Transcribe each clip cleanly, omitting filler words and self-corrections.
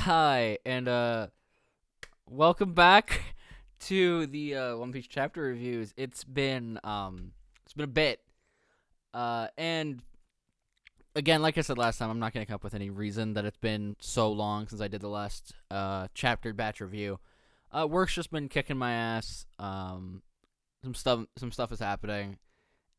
Hi, and welcome back to the One Piece chapter reviews. It's been a bit. And again, like I said last time, I'm not gonna come up with any reason that it's been so long since I did the last chapter batch review. Work's just been kicking my ass. Some stuff is happening.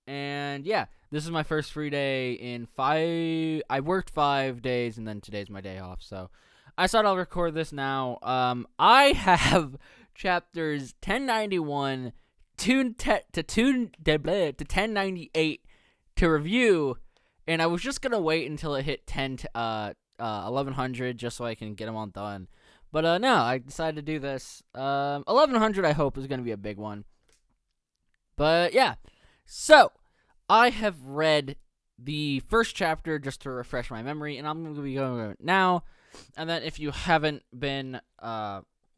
And yeah, this is my first free day in five. I worked 5 days, and then today's my day off. So I thought I'll record this now. I have chapters 1091 to 1098 to review, and I was just gonna wait until it hit 1100 just so I can get them all done. But no, I decided to do this. 1100 I hope is gonna be a big one. But yeah. So, I have read the first chapter just to refresh my memory, and I'm going to be going over it now. And then if you haven't been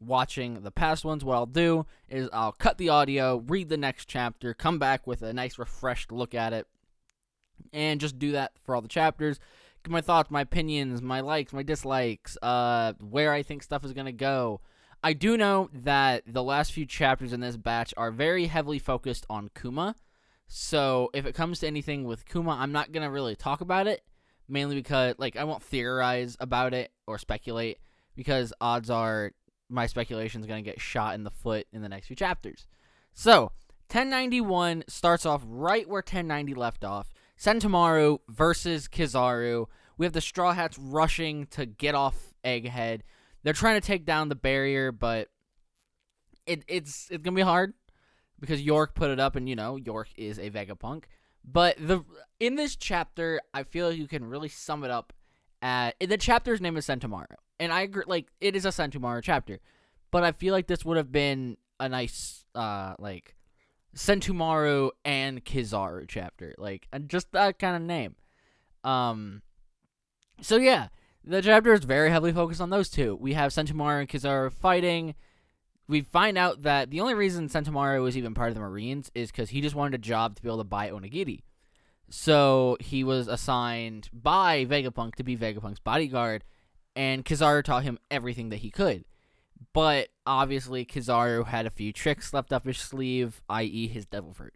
watching the past ones, what I'll do is I'll cut the audio, read the next chapter, come back with a nice refreshed look at it, and just do that for all the chapters. Give my thoughts, my opinions, my likes, my dislikes, where I think stuff is going to go. I do know that the last few chapters in this batch are very heavily focused on Kuma. So if it comes to anything with Kuma, I'm not going to really talk about it, mainly because, I won't theorize about it or speculate, because odds are my speculation is going to get shot in the foot in the next few chapters. So, 1091 starts off right where 1090 left off. Sentomaru versus Kizaru. We have the Straw Hats rushing to get off Egghead. They're trying to take down the barrier, but it's going to be hard, because York put it up, and, York is a Vegapunk. But in this chapter, I feel you can really sum it up the chapter's name is Sentomaru. And I agree, it is a Sentomaru chapter. But I feel like this would have been a nice, Sentomaru and Kizaru chapter. Just that kind of name. So yeah, the chapter is very heavily focused on those two. We have Sentomaru and Kizaru fighting. We find out that the only reason Sentomaru was even part of the Marines is because he just wanted a job to be able to buy Onigiri. So he was assigned by Vegapunk to be Vegapunk's bodyguard, and Kizaru taught him everything that he could. But obviously, Kizaru had a few tricks left up his sleeve, i.e. his devil fruit.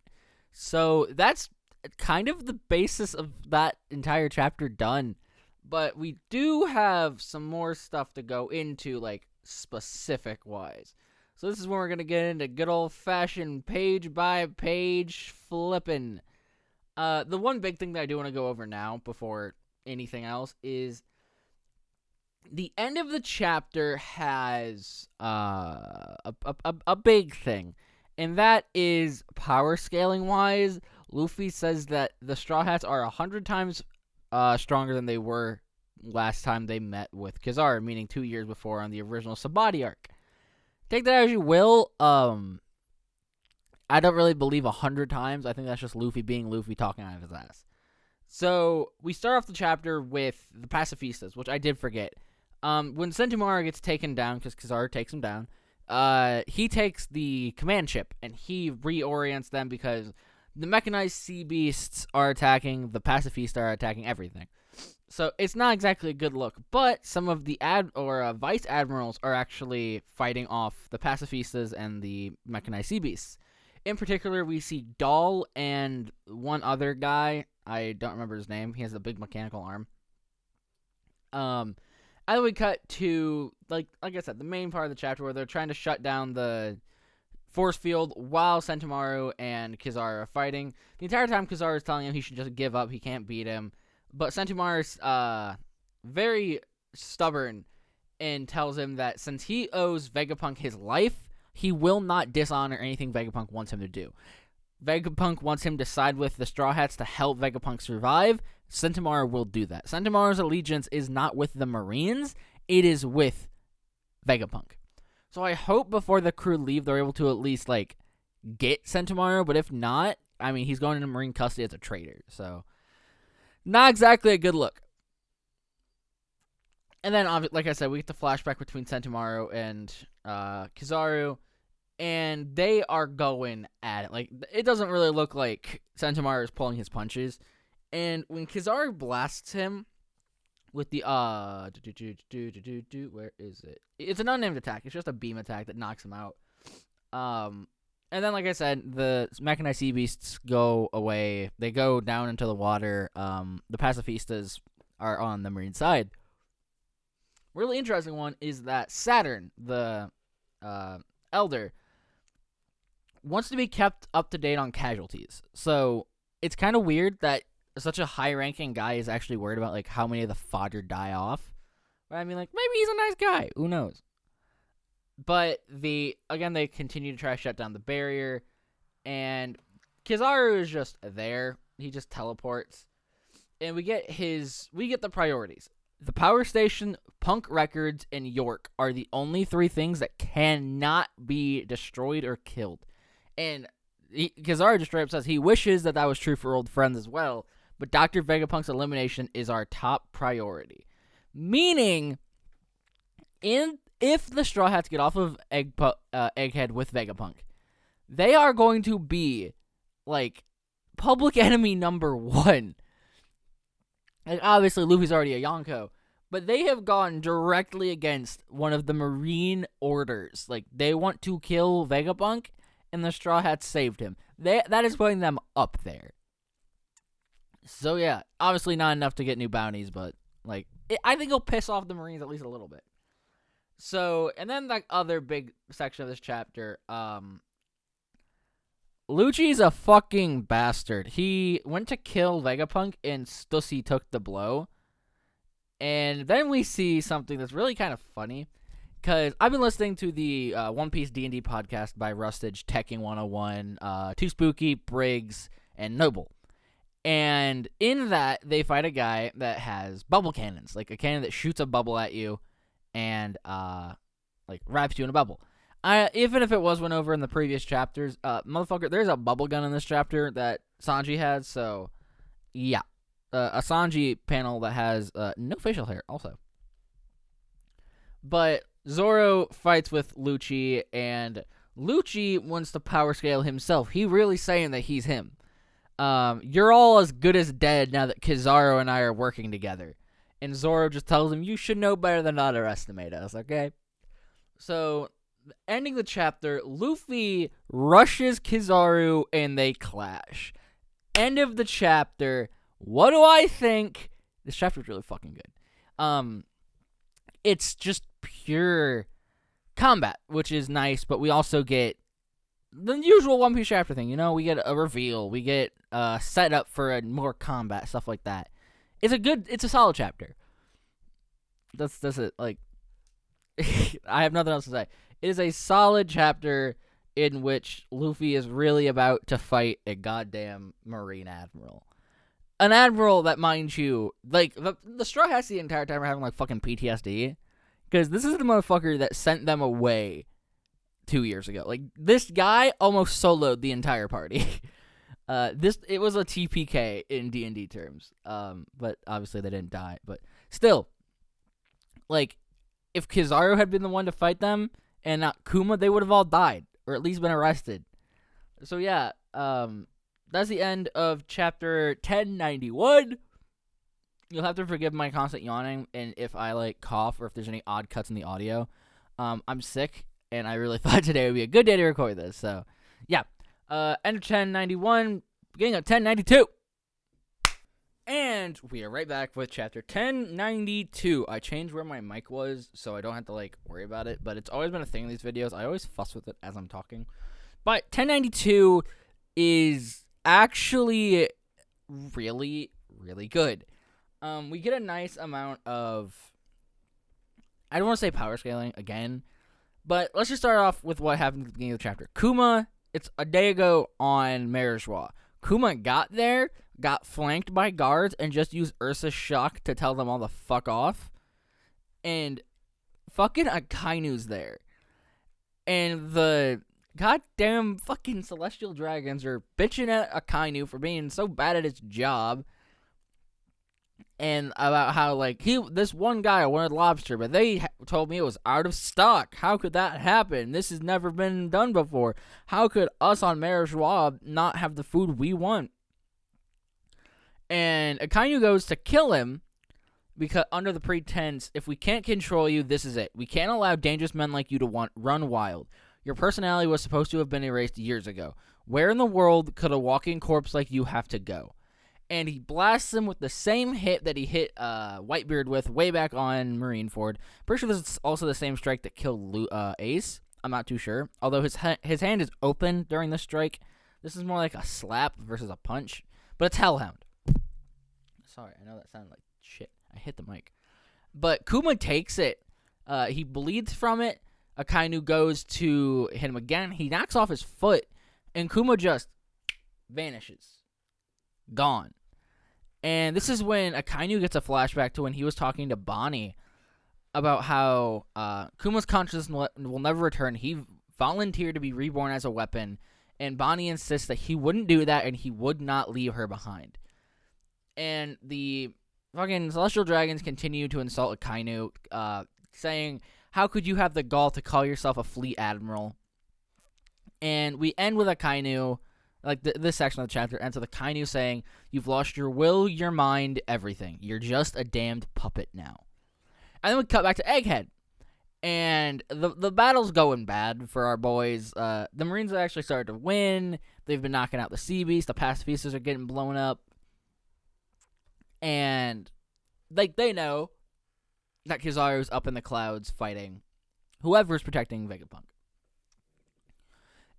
So that's kind of the basis of that entire chapter done. But we do have some more stuff to go into, specific-wise. So this is when we're going to get into good old-fashioned page-by-page flipping. The one big thing that I do want to go over now before anything else is the end of the chapter has a big thing. And that is power scaling-wise. Luffy says that the Straw Hats are 100 times stronger than they were last time they met with Kizaru, meaning 2 years before on the original Sabati arc. Take that as you will. I don't really believe 100 times. I think that's just Luffy being Luffy talking out of his ass. So we start off the chapter with the pacifistas, which I did forget. When Sentomaru gets taken down, because Kizaru takes him down, he takes the command ship and he reorients them because the mechanized sea beasts are attacking, the pacifista are attacking everything. So it's not exactly a good look, but some of the vice admirals are actually fighting off the pacifistas and the mechanized sea beasts. In particular, we see Doll and one other guy. I don't remember his name. He has a big mechanical arm. And then we cut to, like I said, the main part of the chapter where they're trying to shut down the force field while Sentomaru and Kizaru are fighting. The entire time, Kizaru is telling him he should just give up. He can't beat him. But Sentomaru's very stubborn and tells him that since he owes Vegapunk his life, he will not dishonor anything Vegapunk wants him to do. Vegapunk wants him to side with the Straw Hats to help Vegapunk survive. Sentomaru will do that. Sentomaru's allegiance is not with the Marines. It is with Vegapunk. So I hope before the crew leave, they're able to at least, get Sentomaru. But if not, he's going into Marine custody as a traitor. So not exactly a good look. And then, like I said, we get the flashback between Sentomaru and Kizaru, and they are going at it. It doesn't really look like Sentomaru is pulling his punches. And when Kizaru blasts him, with the where is it? It's an unnamed attack. It's just a beam attack that knocks him out. And then, like I said, the mechanized sea beasts go away. They go down into the water. The pacifistas are on the marine side. Really interesting one is that Saturn, the elder, wants to be kept up to date on casualties. So it's kind of weird that such a high-ranking guy is actually worried about like how many of the fodder die off. But I mean, like, maybe he's a nice guy. Who knows? But they continue to try to shut down the barrier, and Kizaru is just there. He just teleports, and we get the priorities. The power station, Punk Records, and York are the only three things that cannot be destroyed or killed. And Kizaru just straight up says he wishes that was true for old friends as well, but Dr. Vegapunk's elimination is our top priority. Meaning, if the Straw Hats get off of Egghead with Vegapunk, they are going to be, like, public enemy number one. Like, obviously, Luffy's already a Yonko, but they have gone directly against one of the Marine orders. Like, they want to kill Vegapunk, and the Straw Hats saved him. That is putting them up there. So, yeah, obviously not enough to get new bounties, but, like, I think it'll piss off the Marines at least a little bit. So, and then the other big section of this chapter, Lucci's a fucking bastard. He went to kill Vegapunk, and Stussy took the blow. And then we see something that's really kind of funny, because I've been listening to the One Piece D&D podcast by Rustage, Tekking 101, Too Spooky, Briggs, and Noble. And in that, they fight a guy that has bubble cannons, like a cannon that shoots a bubble at you and like wraps you in a bubble. Even if it was went over in the previous chapters, motherfucker, there's a bubble gun in this chapter that Sanji has, so yeah. A Sanji panel that has no facial hair also. But Zoro fights with Lucci, and Lucci wants to power scale himself. He really saying that he's him. You're all as good as dead now that Kizaru and I are working together. And Zoro just tells him, you should know better than to underestimate us, okay? So, ending the chapter, Luffy rushes Kizaru and they clash. End of the chapter. What do I think? This chapter's really fucking good. It's just pure combat, which is nice, but we also get the usual One Piece chapter thing. You know, we get a reveal, we get set up for a more combat, stuff like that. It's a solid chapter. That's it. Like, I have nothing else to say. It is a solid chapter in which Luffy is really about to fight a goddamn Marine Admiral. An admiral that, mind you, like, the Straw Hats the entire time are having, like, fucking PTSD. Because this is the motherfucker that sent them away 2 years ago. Like, this guy almost soloed the entire party. It was a TPK in D&D terms. But obviously they didn't die. But still, like, if Kizaru had been the one to fight them and not Kuma, they would have all died. Or at least been arrested. So yeah, that's the end of chapter 1091. You'll have to forgive my constant yawning and if I, like, cough or if there's any odd cuts in the audio. I'm sick, and I really thought today would be a good day to record this. So, yeah. End of 1091, beginning of 1092. And we are right back with chapter 1092. I changed where my mic was, so I don't have to, like, worry about it. But it's always been a thing in these videos. I always fuss with it as I'm talking. But 1092 is actually really, really good. We get a nice amount of, I don't want to say power scaling again, but let's just start off with what happened at the beginning of the chapter. Kuma, it's a day ago on Marijois. Kuma got there, got flanked by guards, and just used Ursa's shock to tell them all to fuck off. And fucking Akainu's there. And the goddamn fucking Celestial Dragons are bitching at Akainu for being so bad at his job. And about how, like, this one guy wanted lobster, but they told me it was out of stock. How could that happen? This has never been done before. How could us on Marijois not have the food we want? And Akainu goes to kill him because under the pretense, if we can't control you, this is it. We can't allow dangerous men like you to run wild. Your personality was supposed to have been erased years ago. Where in the world could a walking corpse like you have to go? And he blasts him with the same hit that he hit Whitebeard with way back on Marineford. Pretty sure this is also the same strike that killed Ace. I'm not too sure. Although his hand is open during the strike. This is more like a slap versus a punch. But it's Hellhound. Sorry, I know that sounded like shit. I hit the mic. But Kuma takes it. He bleeds from it. Akainu goes to hit him again. He knocks off his foot. And Kuma just vanishes. Gone. And this is when Akainu gets a flashback to when he was talking to Bonnie about how Kuma's consciousness will never return. He volunteered to be reborn as a weapon, and Bonnie insists that he wouldn't do that and he would not leave her behind. And the fucking Celestial Dragons continue to insult Akainu, saying, how could you have the gall to call yourself a fleet admiral? And we end with Akainu. Like, this section of the chapter ends with Akainu saying, you've lost your will, your mind, everything. You're just a damned puppet now. And then we cut back to Egghead. And the battle's going bad for our boys. The Marines have actually started to win. They've been knocking out the Sea Beast. The Pacifistas are getting blown up. And, like, they know that Kizaru's up in the clouds fighting whoever's protecting Vegapunk.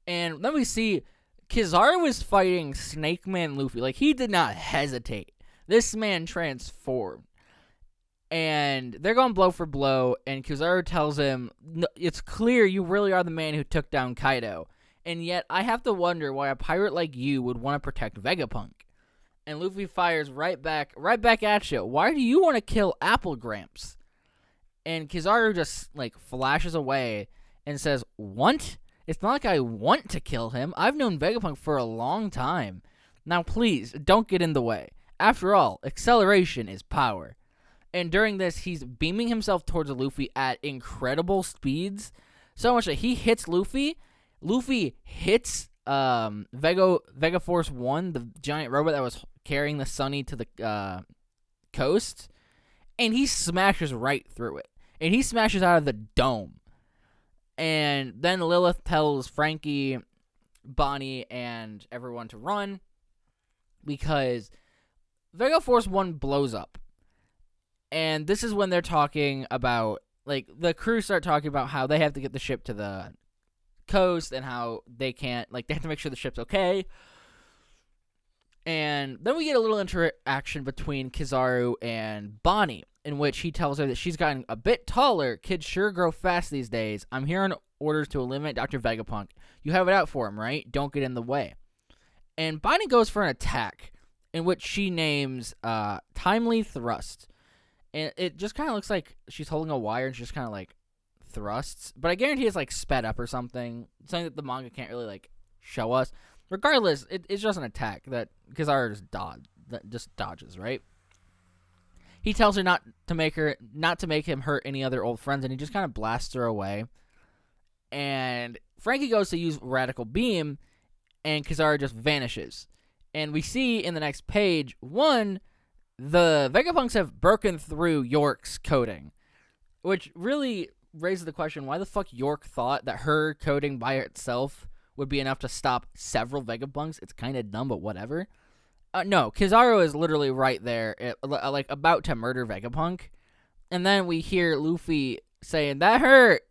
And then we see Kizaru was fighting Snake Man Luffy. Like, he did not hesitate. This man transformed. And they're going blow for blow, and Kizaru tells him, no, it's clear you really are the man who took down Kaido. And yet, I have to wonder why a pirate like you would want to protect Vegapunk. And Luffy fires right back at you. Why do you want to kill Apple Gramps? And Kizaru just, like, flashes away and says, want? It's not like I want to kill him. I've known Vegapunk for a long time. Now, please, don't get in the way. After all, acceleration is power. And during this, he's beaming himself towards Luffy at incredible speeds. So much that he hits Luffy. Luffy hits Vega Force 1, the giant robot that was carrying the Sunny to the coast. And he smashes right through it. And he smashes out of the dome. And then Lilith tells Frankie, Bonnie, and everyone to run. Because Vega Force 1 blows up. And this is when they're talking about, like, the crew start talking about how they have to get the ship to the coast and how they can't, like, they have to make sure the ship's okay. And then we get a little interaction between Kizaru and Bonnie, in which he tells her that she's gotten a bit taller. Kids sure grow fast these days. I'm here on orders to eliminate Dr. Vegapunk. You have it out for him, right? Don't get in the way. And Bonnie goes for an attack, in which she names Timely Thrust. And it just kind of looks like she's holding a wire and she just kind of, like, thrusts. But I guarantee it's, like, sped up or something. Something that the manga can't really, like, show us. Regardless, it's just an attack that Kizaru just dodges, right? He tells her not to make him hurt any other old friends, and he just kind of blasts her away. And Frankie goes to use Radical Beam, and Kizaru just vanishes. And we see in the next page, the Vegapunks have broken through York's coding, which really raises the question, why the fuck York thought that her coding by itself would be enough to stop several Vegapunks. It's kind of dumb, but whatever. No, Kizaru is literally right there, like, about to murder Vegapunk. And then we hear Luffy saying, that hurt!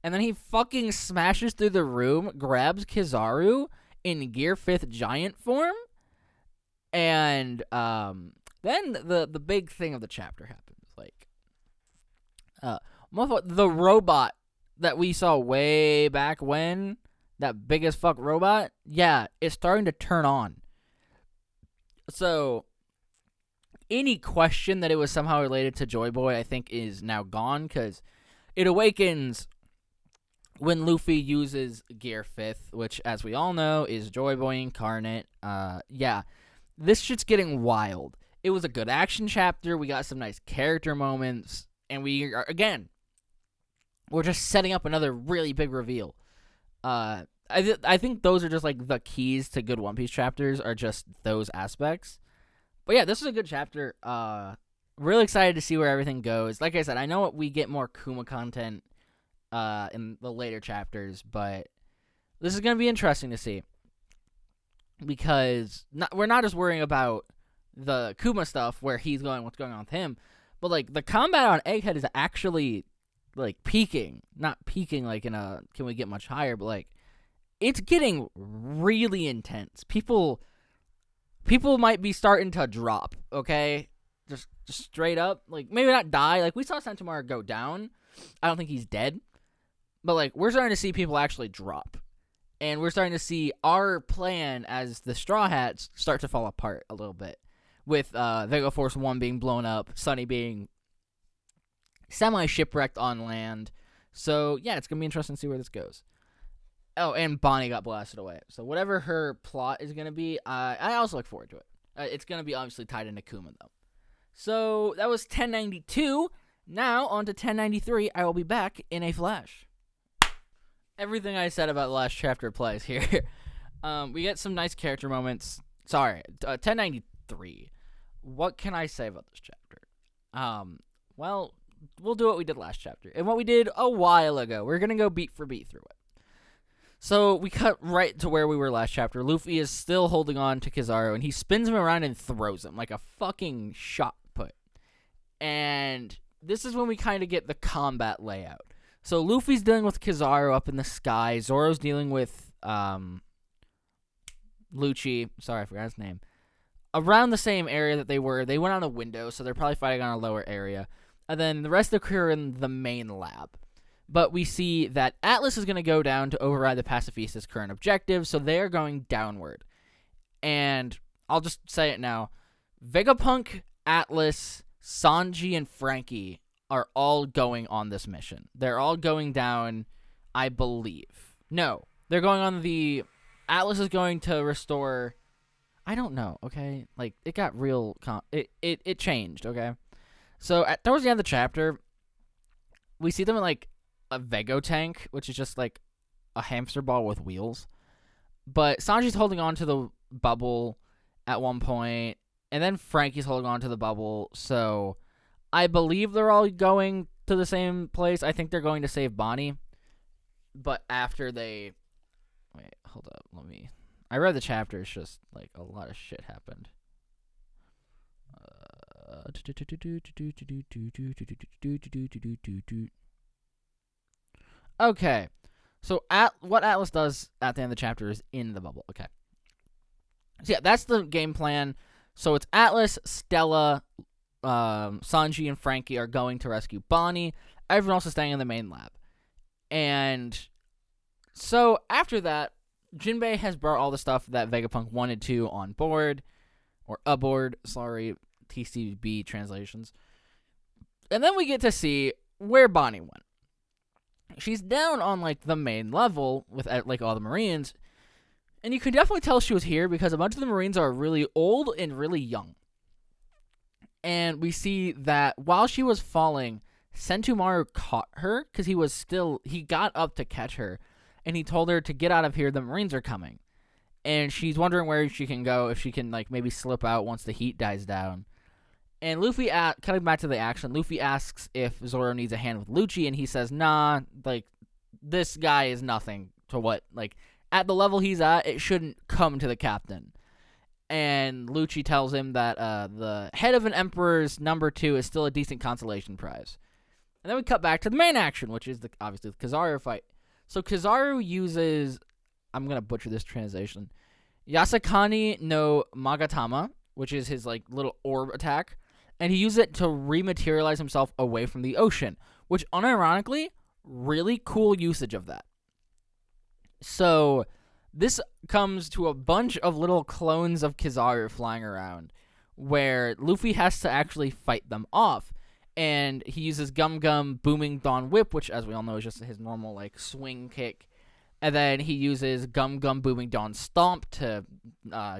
And then he fucking smashes through the room, grabs Kizaru in Gear 5th Giant form. And, then the big thing of the chapter happens. Like, the robot that we saw way back when, that big as fuck robot, yeah, it's starting to turn on. So, any question that it was somehow related to Joy Boy, I think, is now gone, because it awakens when Luffy uses Gear 5th, which, as we all know, is Joy Boy incarnate. Yeah, this shit's getting wild. It was a good action chapter. We got some nice character moments. And we are, again, we're just setting up another really big reveal. I think those are just, like, the keys to good One Piece chapters are just those aspects. But yeah, this is a good chapter. Really excited to see where everything goes. Like I said, I know we get more Kuma content in the later chapters, but this is going to be interesting to see because we're not just worrying about the Kuma stuff where he's going, what's going on with him, but like the combat on Egghead is actually like peaking. Not peaking like in a can we get much higher, but like it's getting really intense. People might be starting to drop, okay? Just straight up. Like, maybe not die. Like, we saw Sentomar go down. I don't think he's dead. But, like, we're starting to see people actually drop. And we're starting to see our plan as the Straw Hats start to fall apart a little bit. With Vega Force 1 being blown up, Sunny being semi-shipwrecked on land. So, yeah, it's going to be interesting to see where this goes. Oh, and Bonnie got blasted away. So, whatever her plot is going to be, I also look forward to it. It's going to be obviously tied into Kuma, though. So, that was 1092. Now, on to 1093. I will be back in a flash. Everything I said about the last chapter applies here. We get some nice character moments. Sorry, 1093. What can I say about this chapter? Well, we'll do what we did last chapter. And what we did a while ago. We're going to go beat for beat through it. So, we cut right to where we were last chapter. Luffy is still holding on to Kizaru, and he spins him around and throws him like a fucking shot put. And this is when we kind of get the combat layout. So, Luffy's dealing with Kizaru up in the sky. Zoro's dealing with, Lucci. Sorry, I forgot his name. Around the same area that they were. They went on a window, so they're probably fighting on a lower area. And then the rest of the crew are in the main lab. But we see that Atlas is going to go down to override the Pacifista's current objective, so they're going downward. And I'll just say it now. Vegapunk, Atlas, Sanji, and Frankie are all going on this mission. They're all going down, I believe. No, they're going on the... Atlas is going to restore... I don't know, okay? Like, it got real... It changed, okay? So, towards the end of the chapter, we see them in, like, a Vego tank, which is just like a hamster ball with wheels. But Sanji's holding on to the bubble at one point, and then Frankie's holding on to the bubble. So I believe they're all going to the same place. I think they're going to save Bonnie. But after they... Wait, hold up. I read the chapter. It's just like a lot of shit happened. Okay, so what Atlas does at the end of the chapter is in the bubble. Okay. So yeah, that's the game plan. So it's Atlas, Stella, Sanji, and Frankie are going to rescue Bonnie. Everyone else is staying in the main lab. And so after that, Jinbei has brought all the stuff that Vegapunk wanted to on board. Or aboard, sorry, TCB translations. And then we get to see where Bonnie went. She's down on, like, the main level with, like, all the Marines. And you can definitely tell she was here because a bunch of the Marines are really old and really young. And we see that while she was falling, Sentomaru caught her because he got up to catch her. And he told her to get out of here, the Marines are coming. And she's wondering where she can go, if she can, like, maybe slip out once the heat dies down. And Luffy, cutting back to the action, Luffy asks if Zoro needs a hand with Lucci, and he says, nah, like, this guy is nothing to what, like, at the level he's at, it shouldn't come to the captain. And Lucci tells him that the head of an emperor's number 2 is still a decent consolation prize. And then we cut back to the main action, which is, obviously, the Kizaru fight. So Kizaru uses, I'm going to butcher this translation, Yasakani no Magatama, which is his, like, little orb attack. And he used it to rematerialize himself away from the ocean, which, unironically, really cool usage of that. So, this comes to a bunch of little clones of Kizaru flying around, where Luffy has to actually fight them off. And he uses Gum Gum Booming Dawn Whip, which, as we all know, is just his normal, like, swing kick. And then he uses Gum Gum Booming Dawn Stomp to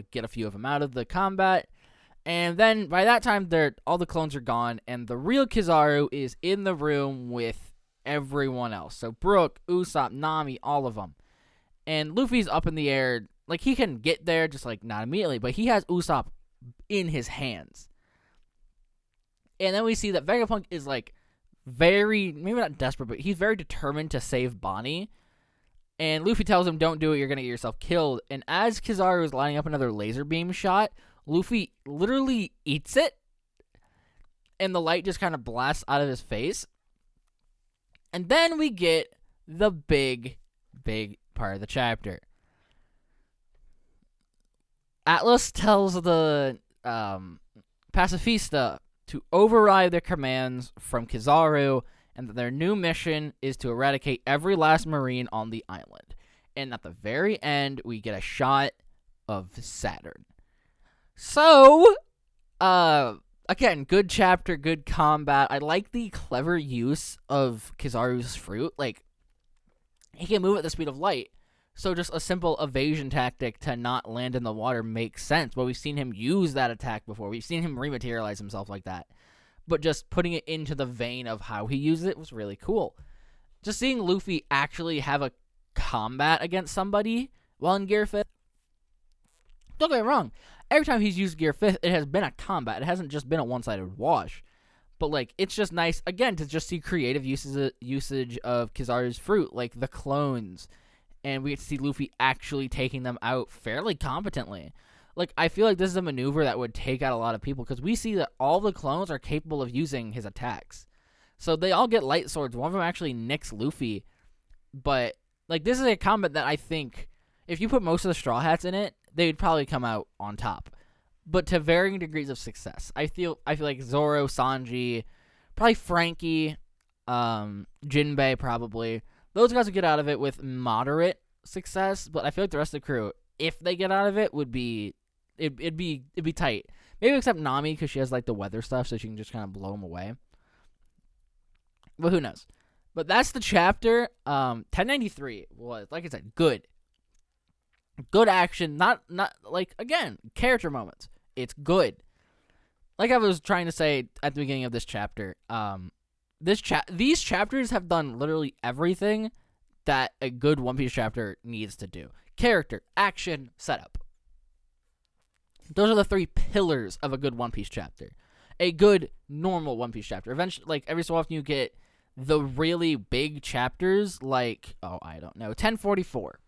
get a few of them out of the combat. And then, by that time, all the clones are gone, and the real Kizaru is in the room with everyone else. So, Brook, Usopp, Nami, all of them. And Luffy's up in the air. Like, he can get there, just, like, not immediately, but he has Usopp in his hands. And then we see that Vegapunk is like very, maybe not desperate, but he's very determined to save Bonnie. And Luffy tells him, don't do it, you're going to get yourself killed. And as Kizaru is lining up another laser beam shot, Luffy literally eats it. And the light just kind of blasts out of his face. And then we get the big part of the chapter. Atlas tells the Pacifista to override their commands from Kizaru, and that their new mission is to eradicate every last Marine on the island. And at the very end, we get a shot of Saturn. So, again, good chapter, good combat. I like the clever use of Kizaru's fruit. Like, he can move at the speed of light. So just a simple evasion tactic to not land in the water makes sense. But we've seen him use that attack before. We've seen him rematerialize himself like that. But just putting it into the vein of how he used it was really cool. Just seeing Luffy actually have a combat against somebody while in Gear 5th. Don't get me wrong. Every time he's used Gear 5th, it has been a combat. It hasn't just been a one-sided wash. But, like, it's just nice, again, to just see creative usage of Kizaru's fruit, like the clones. And we get to see Luffy actually taking them out fairly competently. Like, I feel like this is a maneuver that would take out a lot of people, because we see that all the clones are capable of using his attacks. So they all get light swords. One of them actually nicks Luffy. But, like, this is a combat that I think, if you put most of the Straw Hats in it, they would probably come out on top. But to varying degrees of success. I feel like Zoro, Sanji, probably Frankie, Jinbei probably. Those guys would get out of it with moderate success, but I feel like the rest of the crew, if they get out of it, it'd be tight. Maybe except Nami, because she has like the weather stuff, so she can just kind of blow them away. But who knows? But that's the chapter. 1093 was, like I said, good action. Not like, again, character moments. It's good. Like I was trying to say at the beginning of this chapter, these chapters have done literally everything that a good One Piece chapter needs to do. Character, action, setup. Those are the three pillars of a good One Piece chapter. A good, normal One Piece chapter. Eventually, like, every so often you get the really big chapters, like, 1044,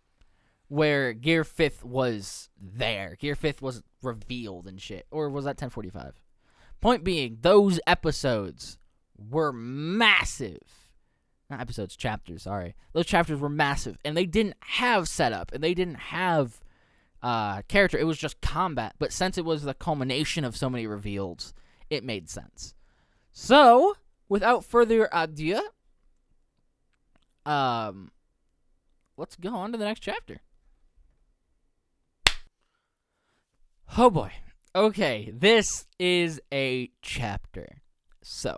where Gear 5th was there. Gear 5th was revealed and shit. Or was that 1045? Point being, those episodes were massive. Not episodes, chapters, sorry. Those chapters were massive, and they didn't have setup, and they didn't have character. It was just combat, but since it was the culmination of so many reveals, it made sense. So, without further ado, let's go on to the next chapter. Oh boy. Okay, this is a chapter. So,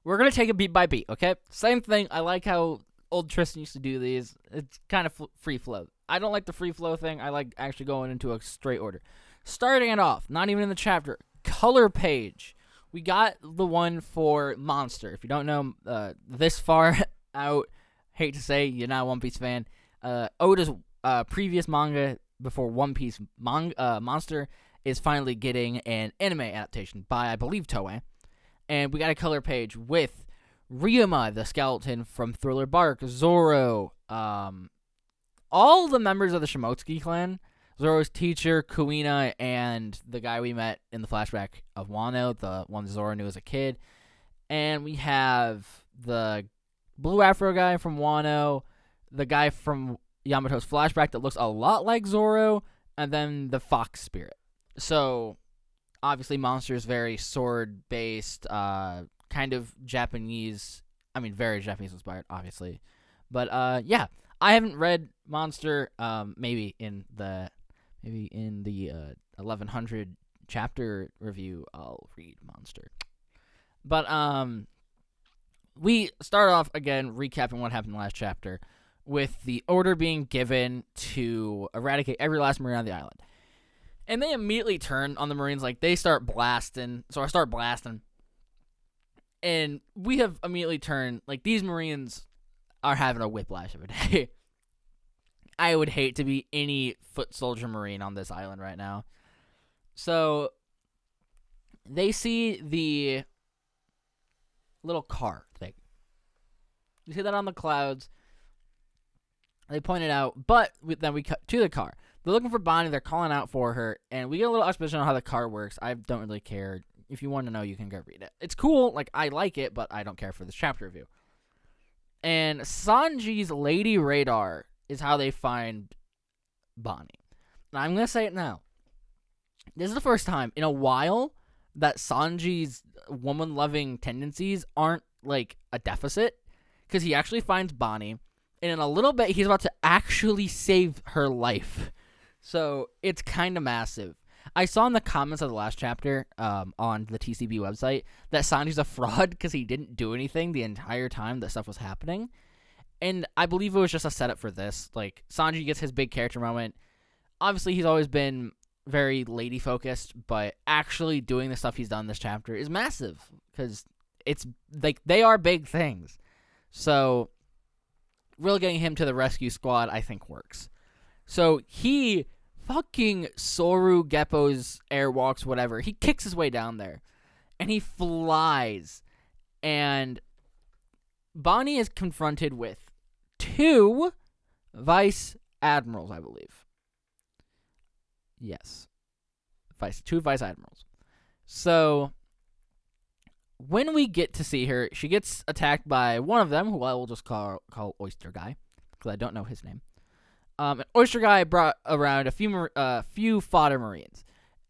we're going to take it beat by beat, okay? Same thing. I like how old Tristan used to do these. It's kind of free flow. I don't like the free flow thing. I like actually going into a straight order. Starting it off, not even in the chapter, color page. We got the one for Monster. If you don't know this far out, hate to say, you're not a One Piece fan. Oda's previous manga before One Piece Monster is finally getting an anime adaptation by, I believe, Toei. And we got a color page with Ryuma, the skeleton from Thriller Bark, Zoro, all the members of the Shimotsuki clan, Zoro's teacher, Kuina, and the guy we met in the flashback of Wano, the one Zoro knew as a kid. And we have the blue afro guy from Wano, the guy from Yamato's flashback that looks a lot like Zoro, and then the fox spirit. So, obviously, Monster is very sword-based, kind of Japanese. I mean, very Japanese-inspired, obviously. But, yeah, I haven't read Monster. Maybe in the 1100 chapter review, I'll read Monster. But we start off again recapping what happened in the last chapter, with the order being given to eradicate every last Marine on the island. And they immediately turn on the Marines, like, they start blasting. So I start blasting. And we have immediately turned, like, these Marines are having a whiplash of a day. I would hate to be any foot soldier Marine on this island right now. So they see the little car thing. You see that on the clouds. They point it out, but then we cut to the car. They're looking for Bonnie. They're calling out for her, and we get a little exposition on how the car works. I don't really care. If you want to know, you can go read it. It's cool. Like, I like it, but I don't care for this chapter review. And Sanji's Lady Radar is how they find Bonnie. And I'm going to say it now. This is the first time in a while that Sanji's woman-loving tendencies aren't, like, a deficit. Because he actually finds Bonnie. And in a little bit, he's about to actually save her life. So, it's kind of massive. I saw in the comments of the last chapter on the TCB website that Sanji's a fraud because he didn't do anything the entire time that stuff was happening. And I believe it was just a setup for this. Like, Sanji gets his big character moment. Obviously, he's always been very lady-focused, but actually doing the stuff he's done this chapter is massive because it's, like, they are big things. So, really getting him to the rescue squad, I think, works. So, he fucking Soru Geppo's airwalks, whatever. He kicks his way down there. And he flies. And Bonnie is confronted with 2 vice admirals, I believe. Yes. 2 vice admirals. So, when we get to see her, she gets attacked by one of them, who I will just call Oyster Guy, because I don't know his name. And Oyster Guy brought around a few fodder marines.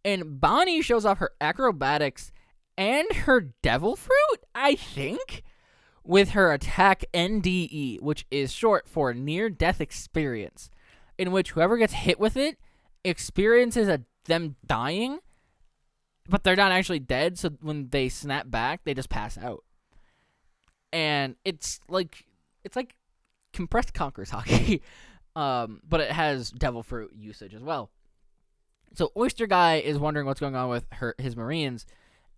And Bonnie shows off her acrobatics and her devil fruit, I think, with her attack NDE, which is short for near-death experience, in which whoever gets hit with it experiences them dying, but they're not actually dead, so when they snap back, they just pass out. And it's like compressed Conqueror's Hockey. But it has devil fruit usage as well. So Oyster Guy is wondering what's going on with his marines,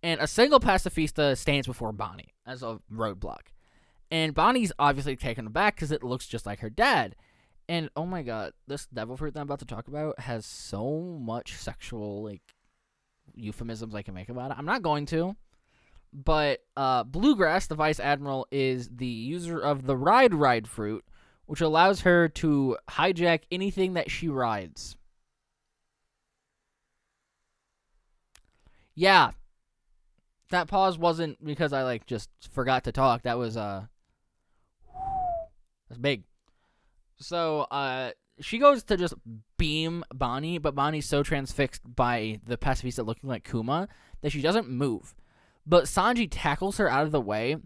and a single pacifista stands before Bonnie as a roadblock. And Bonnie's obviously taken aback because it looks just like her dad. And oh my god, this devil fruit that I'm about to talk about has so much sexual euphemisms I can make about it. I'm not going to. But Bluegrass, the vice admiral, is the user of the ride fruit, which allows her to hijack anything that she rides. Yeah. That pause wasn't because I, just forgot to talk. That was, that's big. So, she goes to just beam Bonnie, but Bonnie's so transfixed by the pacifista looking like Kuma that she doesn't move. But Sanji tackles her out of the way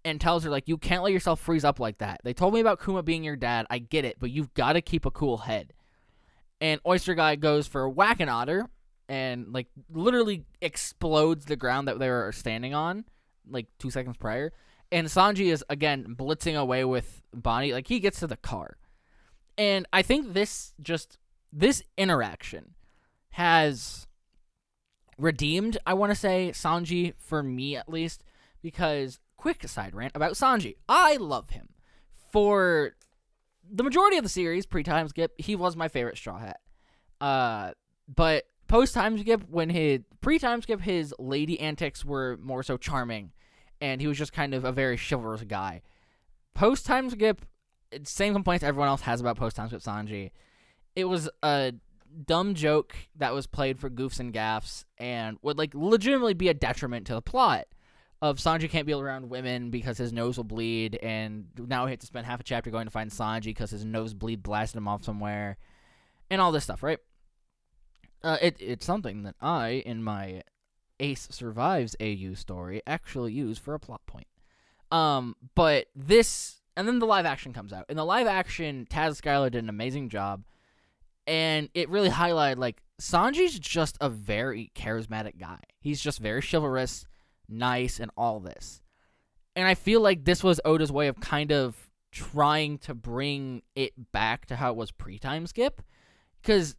and tells her, you can't let yourself freeze up like that. They told me about Kuma being your dad. I get it, but you've got to keep a cool head. And Oyster Guy goes for Whack-a-Otter and, literally explodes the ground that they were standing on, 2 seconds prior. And Sanji is, again, blitzing away with Bonnie. He gets to the car. And I think this interaction has redeemed, I want to say, Sanji, for me at least, because... Quick side rant about Sanji. I love him. For the majority of the series, pre-time skip, he was my favorite Straw Hat. But post-time skip, pre-time skip, his lady antics were more so charming, and he was just kind of a very chivalrous guy. Post-time skip, same complaints everyone else has about post-time skip Sanji. It was a dumb joke that was played for goofs and gaffs, and would legitimately be a detriment to the plot. Of Sanji can't be around women because his nose will bleed, and now he had to spend half a chapter going to find Sanji because his nosebleed blasted him off somewhere, and all this stuff, right? It's something that I, in my Ace Survives AU story, actually use for a plot point. But this, and then the live action comes out. In the live action, Taz Skylar did an amazing job, and it really highlighted, Sanji's just a very charismatic guy. He's just very chivalrous, nice, and all this. And I feel like this was Oda's way of kind of trying to bring it back to how it was pre-time skip. Because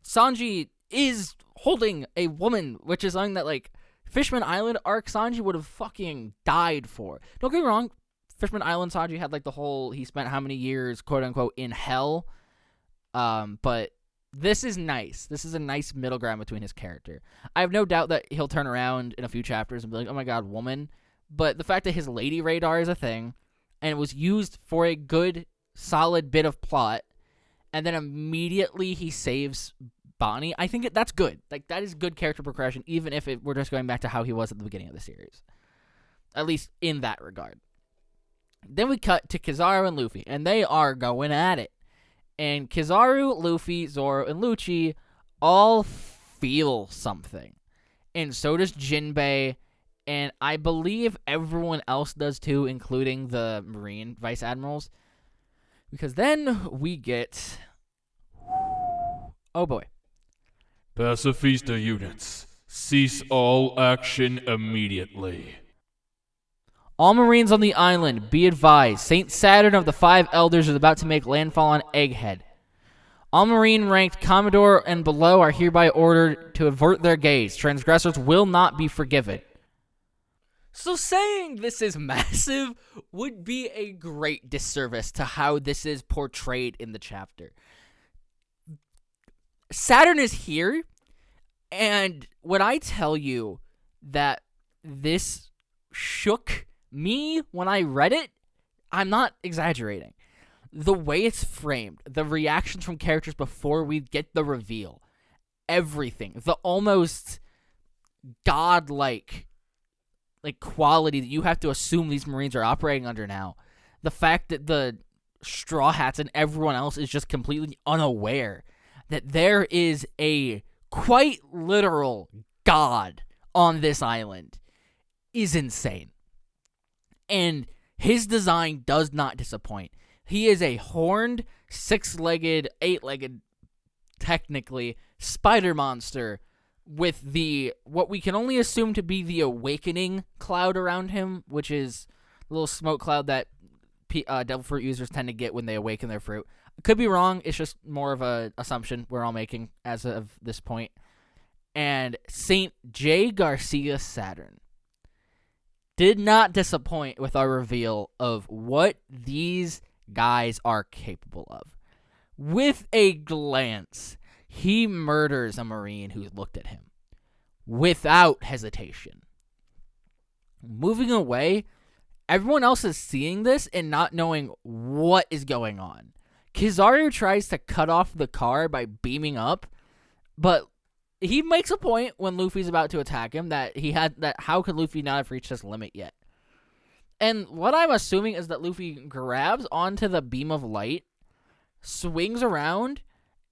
Sanji is holding a woman, which is something that, Fishman Island arc Sanji would have fucking died for. Don't get me wrong, Fishman Island Sanji had, the whole, he spent how many years, quote-unquote, in hell. But this is nice. This is a nice middle ground between his character. I have no doubt that he'll turn around in a few chapters and be like, oh my god, woman. but the fact that his lady radar is a thing and it was used for a good, solid bit of plot, and then immediately he saves Bonnie, I think that's good. Like, that is good character progression, even if we're just going back to how he was at the beginning of the series. At least in that regard. Then we cut to Kizaru and Luffy, and they are going at it. And Kizaru, Luffy, Zoro, and Lucci all feel something. And so does Jinbei, and I believe everyone else does too, including the Marine Vice Admirals. Because then we get... oh boy. Pacifista units, cease all action immediately. All Marines on the island, be advised, Saint Saturn of the Five Elders is about to make landfall on Egghead. All Marine ranked Commodore and below are hereby ordered to avert their gaze. Transgressors will not be forgiven. So saying this is massive would be a great disservice to how this is portrayed in the chapter. Saturn is here, and when I tell you that this shook me when I read it, I'm not exaggerating. The way it's framed, the reactions from characters before we get the reveal, everything, the almost godlike quality that you have to assume these Marines are operating under now, the fact that the Straw Hats and everyone else is just completely unaware that there is a quite literal god on this island is insane. And his design does not disappoint. He is a horned, six-legged, eight-legged, technically, spider monster with what we can only assume to be the awakening cloud around him, which is a little smoke cloud that devil fruit users tend to get when they awaken their fruit. Could be wrong. It's just more of an assumption we're all making as of this point. And Saint J. Garcia Saturn did not disappoint with our reveal of what these guys are capable of. With a glance, he murders a Marine who looked at him without hesitation. Moving away, everyone else is seeing this and not knowing what is going on. Kizaru tries to cut off the car by beaming up, but he makes a point when Luffy's about to attack him that how could Luffy not have reached his limit yet? And what I'm assuming is that Luffy grabs onto the beam of light, swings around,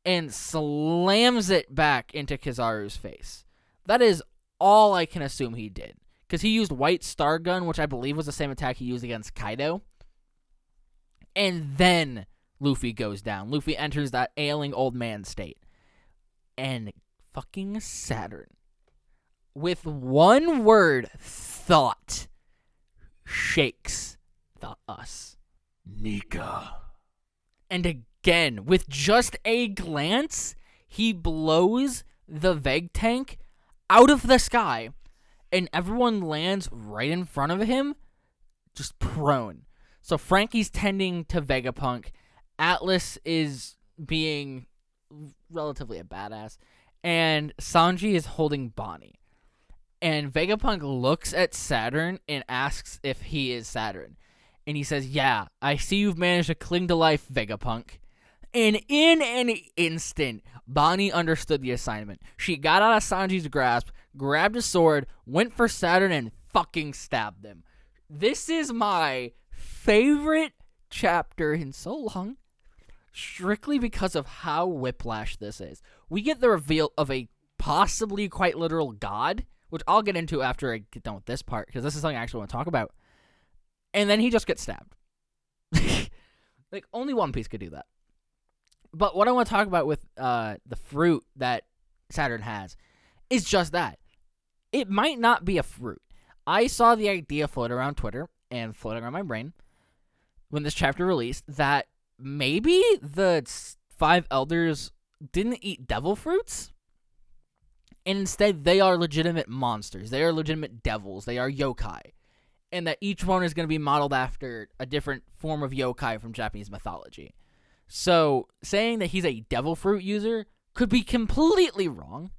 and slams it back into Kizaru's face. That is all I can assume he did. Because he used White Star Gun, which I believe was the same attack he used against Kaido. And then Luffy goes down. Luffy enters that ailing old man state. And fucking Saturn, with one word, thought, shakes the us. Nika. And again, with just a glance, he blows the Veg tank out of the sky, and everyone lands right in front of him, just prone. So Frankie's tending to Vegapunk. Atlas is being relatively a badass. And Sanji is holding Bonnie. And Vegapunk looks at Saturn and asks if he is Saturn. And he says, yeah, I see you've managed to cling to life, Vegapunk. And in an instant, Bonnie understood the assignment. She got out of Sanji's grasp, grabbed a sword, went for Saturn, and fucking stabbed him. This is my favorite chapter in so long, strictly because of how whiplash this is. We get the reveal of a possibly quite literal god, which I'll get into after I get done with this part, because this is something I actually want to talk about. And then he just gets stabbed. Only One Piece could do that. But what I want to talk about with the fruit that Saturn has is just that. It might not be a fruit. I saw the idea float around Twitter and floating around my brain when this chapter released that maybe the Five Elders didn't eat devil fruits, and instead they are legitimate monsters. They are legitimate devils. They are yokai. And that each one is going to be modeled after a different form of yokai from Japanese mythology. So saying that he's a devil fruit user could be completely wrong.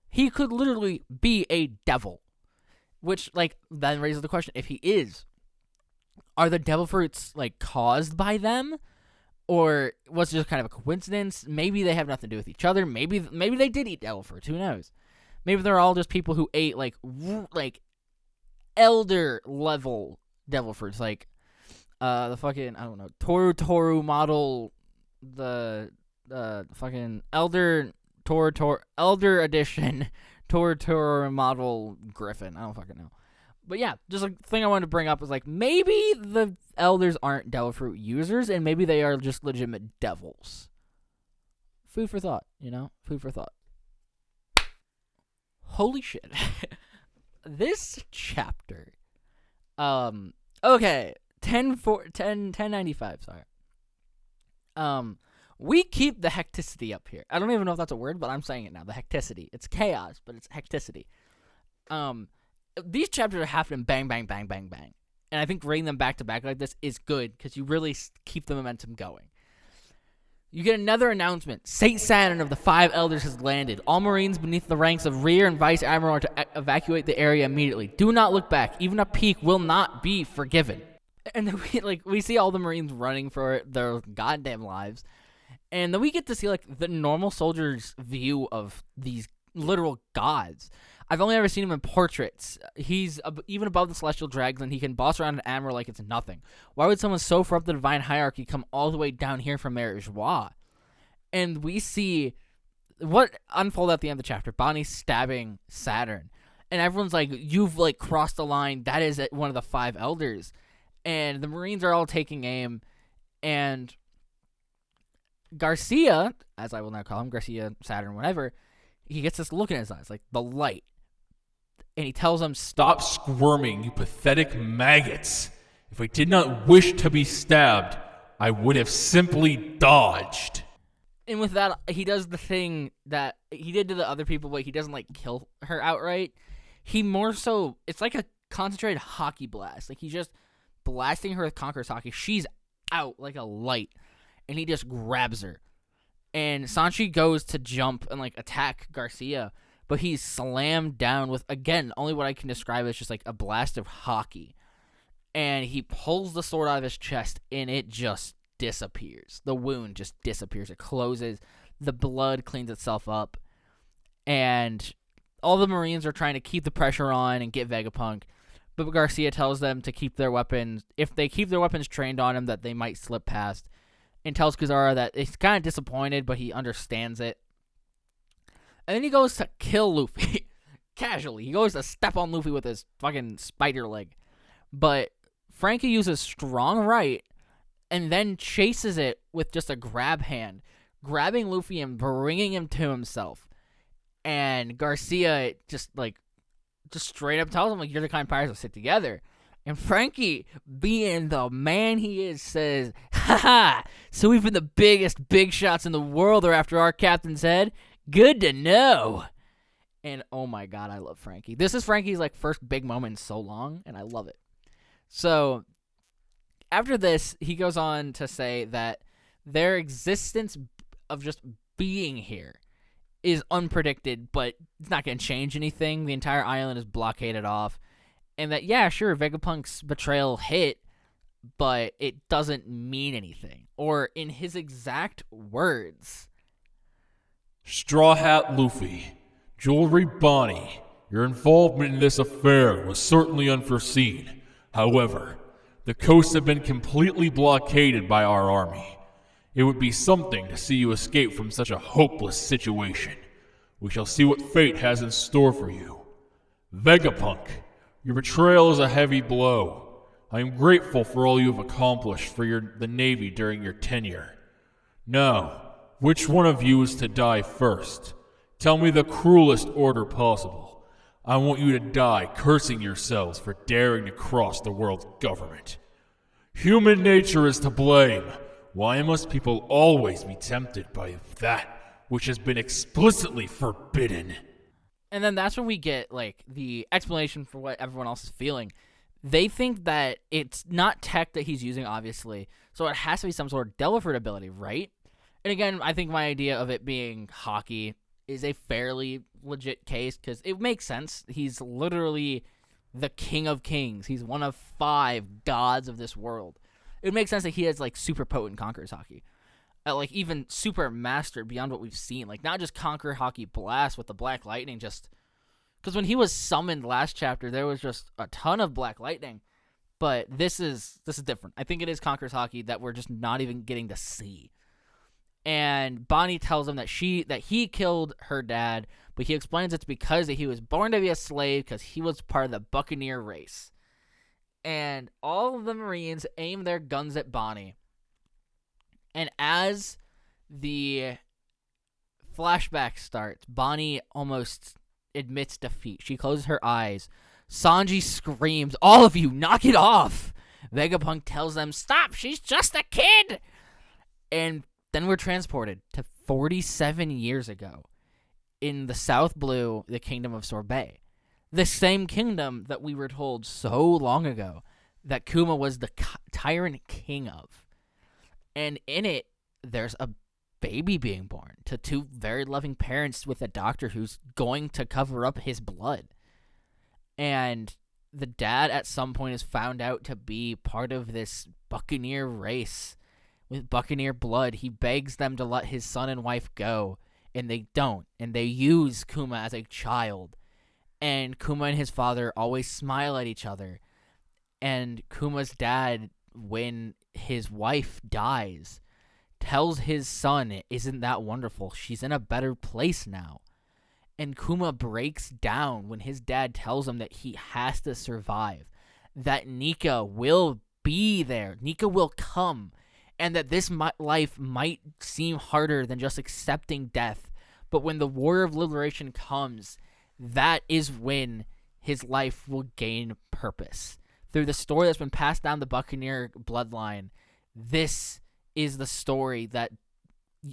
He could literally be a devil. Which, like, then raises the question, if he is, are the devil fruits, like, caused by them? Or was it just kind of a coincidence? Maybe they have nothing to do with each other. Maybe they did eat devil fruits. Who knows? Maybe they're all just people who ate, like elder level devil fruits. Like, the fucking, I don't know, Toru model, the fucking elder edition Toru model Griffin. I don't fucking know. But yeah, just a thing I wanted to bring up is, like, maybe the elders aren't devil fruit users, and maybe they are just legitimate devils. Food for thought, you know? Food for thought. Holy shit. This chapter. Okay. 1095, sorry. We keep the hecticity up here. I don't even know if that's a word, but I'm saying it now. The hecticity. It's chaos, but it's hecticity. These chapters are happening bang, bang, bang, bang, bang. And I think reading them back to back like this is good because you really keep the momentum going. You get another announcement. Saint Saturn of the 5 Elders has landed. All Marines beneath the ranks of Rear and Vice Admiral are to evacuate the area immediately. Do not look back. Even a peek will not be forgiven. And then we see all the Marines running for their goddamn lives. And then we get to see, like, the normal soldier's view of these literal gods. I've only ever seen him in portraits. He's even above the celestial dragons, and he can boss around an admiral like it's nothing. Why would someone so far up the divine hierarchy come all the way down here from Mary Joie? And we see what unfolded at the end of the chapter. Bonnie stabbing Saturn. And everyone's like, you've, like, crossed the line. That is one of the 5 elders. And the Marines are all taking aim. And Garcia, as I will now call him, Garcia, Saturn, whatever, he gets this look in his eyes, like the light. And he tells them, Stop squirming, you pathetic maggots. If I did not wish to be stabbed, I would have simply dodged. And with that, he does the thing that he did to the other people, but he doesn't, like, kill her outright. He more so, it's like a concentrated hockey blast. Like, he's just blasting her with Conqueror's hockey. She's out like a light. And he just grabs her. And Sanchi goes to jump and, like, attack Garcia, but he's slammed down with, again, only what I can describe as just, like, a blast of hockey. And he pulls the sword out of his chest, and it just disappears. The wound just disappears. It closes. The blood cleans itself up. And all the Marines are trying to keep the pressure on and get Vegapunk. But Garcia tells them to keep their weapons. If they keep their weapons trained on him, that they might slip past. And tells Kuzara that he's kind of disappointed, but he understands it. And then he goes to kill Luffy. Casually. He goes to step on Luffy with his fucking spider leg. But Frankie uses strong right and then chases it with just a grab hand, grabbing Luffy and bringing him to himself. And Garcia just straight up tells him, like, you're the kind of pirates that sit together. And Frankie, being the man he is, says, haha, so even the biggest big shots in the world are after our captain's head? Good to know. And oh my god, I love Frankie. This is Frankie's, like, first big moment in so long, and I love it. So, after this, he goes on to say that their existence of just being here is unpredicted, but it's not going to change anything. The entire island is blockaded off. And that, yeah, sure, Vegapunk's betrayal hit, but it doesn't mean anything. Or in his exact words, Straw Hat Luffy, Jewelry Bonnie, your involvement in this affair was certainly unforeseen. However, the coasts have been completely blockaded by our army. It would be something to see you escape from such a hopeless situation. We shall see what fate has in store for you. Vegapunk, your betrayal is a heavy blow. I am grateful for all you have accomplished for the Navy during your tenure. Now, which one of you is to die first? Tell me the cruelest order possible. I want you to die cursing yourselves for daring to cross the world's government. Human nature is to blame. Why must people always be tempted by that which has been explicitly forbidden? and then that's when we get, like, the explanation for what everyone else is feeling. They think that it's not tech that he's using, obviously, so it has to be some sort of devil fruit ability, right? And again, I think my idea of it being hockey is a fairly legit case, because it makes sense. He's literally the king of kings. He's one of 5 gods of this world. It would make sense that he has like super potent conquerors haki. Like even super mastered beyond what we've seen. Like not just conquer haki blast with the black lightning, just because when he was summoned last chapter, there was just a ton of black lightning. But this is different. I think it is Conqueror's Haki that we're just not even getting to see. And Bonnie tells him that he killed her dad, but he explains it's because he was born to be a slave because he was part of the Buccaneer race. And all of the Marines aim their guns at Bonnie. And as the flashback starts, Bonnie almost admits defeat. She closes her eyes. Sanji screams, "All of you, knock it off!" Vegapunk tells them, "Stop, she's just a kid!" And then we're transported to 47 years ago in the South Blue, the Kingdom of Sorbet. The same kingdom that we were told so long ago that Kuma was the tyrant king of. And in it, there's a baby being born to 2 very loving parents with a doctor who's going to cover up his blood. And the dad at some point is found out to be part of this Buccaneer race with Buccaneer blood. He begs them to let his son and wife go, and they don't. And they use Kuma as a child. And Kuma and his father always smile at each other. And Kuma's dad, when his wife dies, tells his son, "Isn't that wonderful? She's in a better place now." And Kuma breaks down when his dad tells him that he has to survive, that Nika will be there, Nika will come, and that this life might seem harder than just accepting death, but when the War of Liberation comes, that is when his life will gain purpose. Through the story that's been passed down the Buccaneer bloodline, this is the story that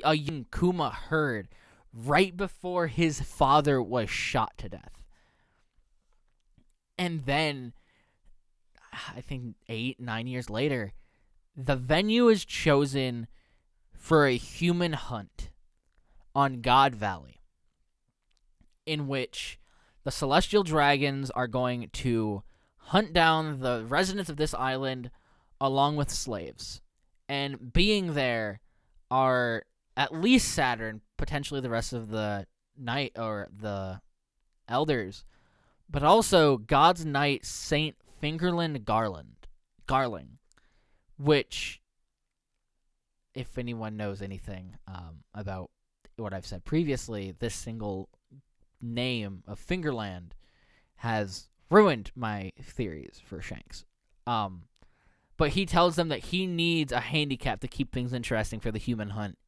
a young Kuma heard right before his father was shot to death. And then, I think 8-9 years later, the venue is chosen for a human hunt on God Valley, in which the Celestial Dragons are going to hunt down the residents of this island along with slaves. And being there are at least Saturn, potentially the rest of the night or the elders, but also God's Knight Saint Fingerland Garling, which, if anyone knows anything about what I've said previously, this single name of Fingerland has ruined my theories for Shanks. But he tells them that he needs a handicap to keep things interesting for the human hunt,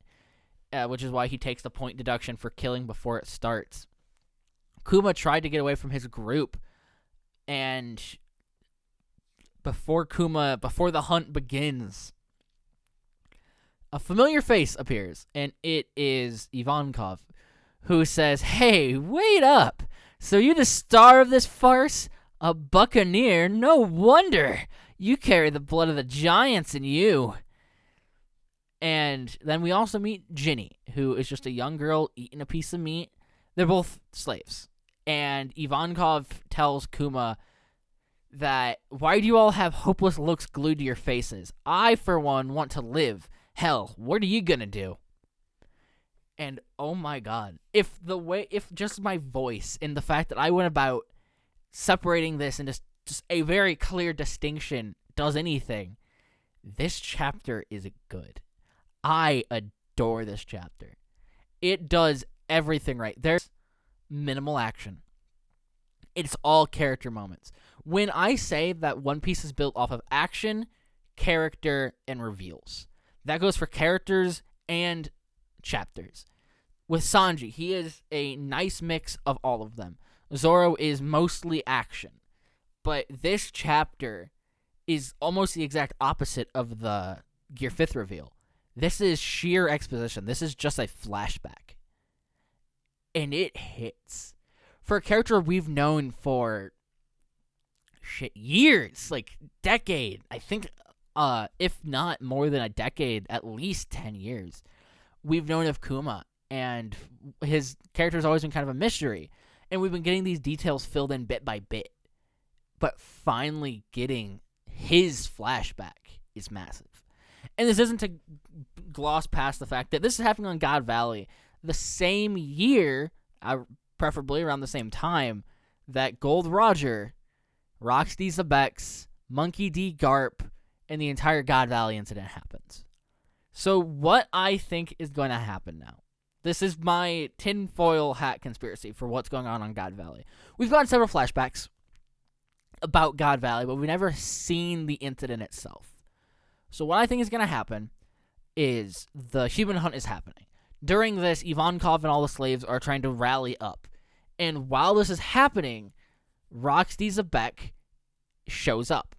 which is why he takes the point deduction for killing before it starts. Kuma tried to get away from his group, and before the hunt begins, a familiar face appears, and it is Ivankov, who says, "Hey, wait up! So you're the star of this farce? A buccaneer? No wonder! You carry the blood of the giants in you." And then we also meet Ginny, who is just a young girl eating a piece of meat. They're both slaves. And Ivankov tells Kuma that, "Why do you all have hopeless looks glued to your faces? I, for one, want to live. Hell, what are you gonna do?" And oh my god, if just my voice and the fact that I went about separating this into just a very clear distinction does anything, this chapter is good. I adore this chapter. It does everything right. There's minimal action. It's all character moments. When I say that One Piece is built off of action, character, and reveals, that goes for characters and chapters. With Sanji, he is a nice mix of all of them. Zoro is mostly action. But this chapter is almost the exact opposite of the Gear 5th reveal. This is sheer exposition. This is just a flashback. And it hits. For a character we've known for years, like decade, I think, if not more than a decade, at least 10 years, we've known of Kuma. And his character has always been kind of a mystery. And we've been getting these details filled in bit by bit. but finally getting his flashback is massive. And this isn't to gloss past the fact that this is happening on God Valley the same year, preferably around the same time, that Gold Roger, Roxy Zebex, Monkey D. Garp, and the entire God Valley incident happens. So what I think is going to happen now, this is my tinfoil hat conspiracy for what's going on God Valley. We've gotten several flashbacks about God Valley, but we've never seen the incident itself. So what I think is going to happen is the human hunt is happening. During this, Ivankov and all the slaves are trying to rally up. And while this is happening, Roxy Zebek shows up.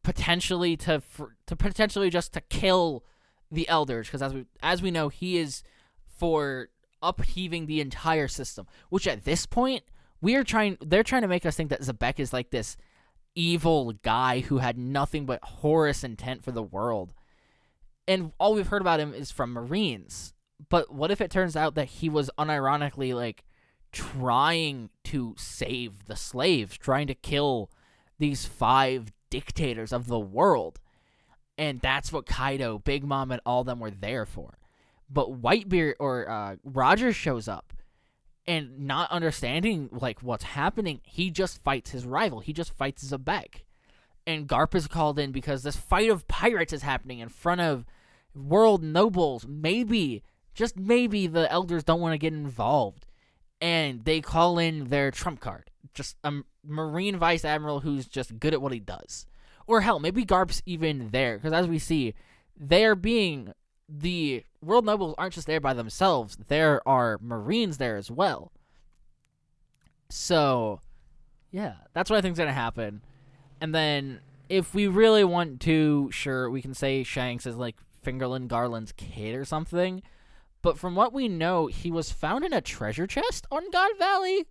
Potentially to potentially just to kill the elders, because as we know, he is for upheaving the entire system. Which at this point, they're trying to make us think that Zebek is like this evil guy who had nothing but horrendous intent for the world. And all we've heard about him is from Marines. But what if it turns out that he was unironically like trying to save the slaves, trying to kill these 5 dictators of the world? And that's what Kaido, Big Mom, and all them were there for. But Whitebeard or Roger shows up, and not understanding like what's happening, he just fights his rival. He just fights Zebek. And Garp is called in because this fight of pirates is happening in front of world nobles. Maybe, just maybe, the elders don't want to get involved. And they call in their trump card. Just a Marine Vice Admiral who's just good at what he does. Or hell, maybe Garp's even there. Because as we see, the world nobles aren't just there by themselves. There are Marines there as well. So, yeah, that's what I think is going to happen. And then, if we really want to, sure, we can say Shanks is like Fingerlin Garland's kid or something. But from what we know, he was found in a treasure chest on God Valley,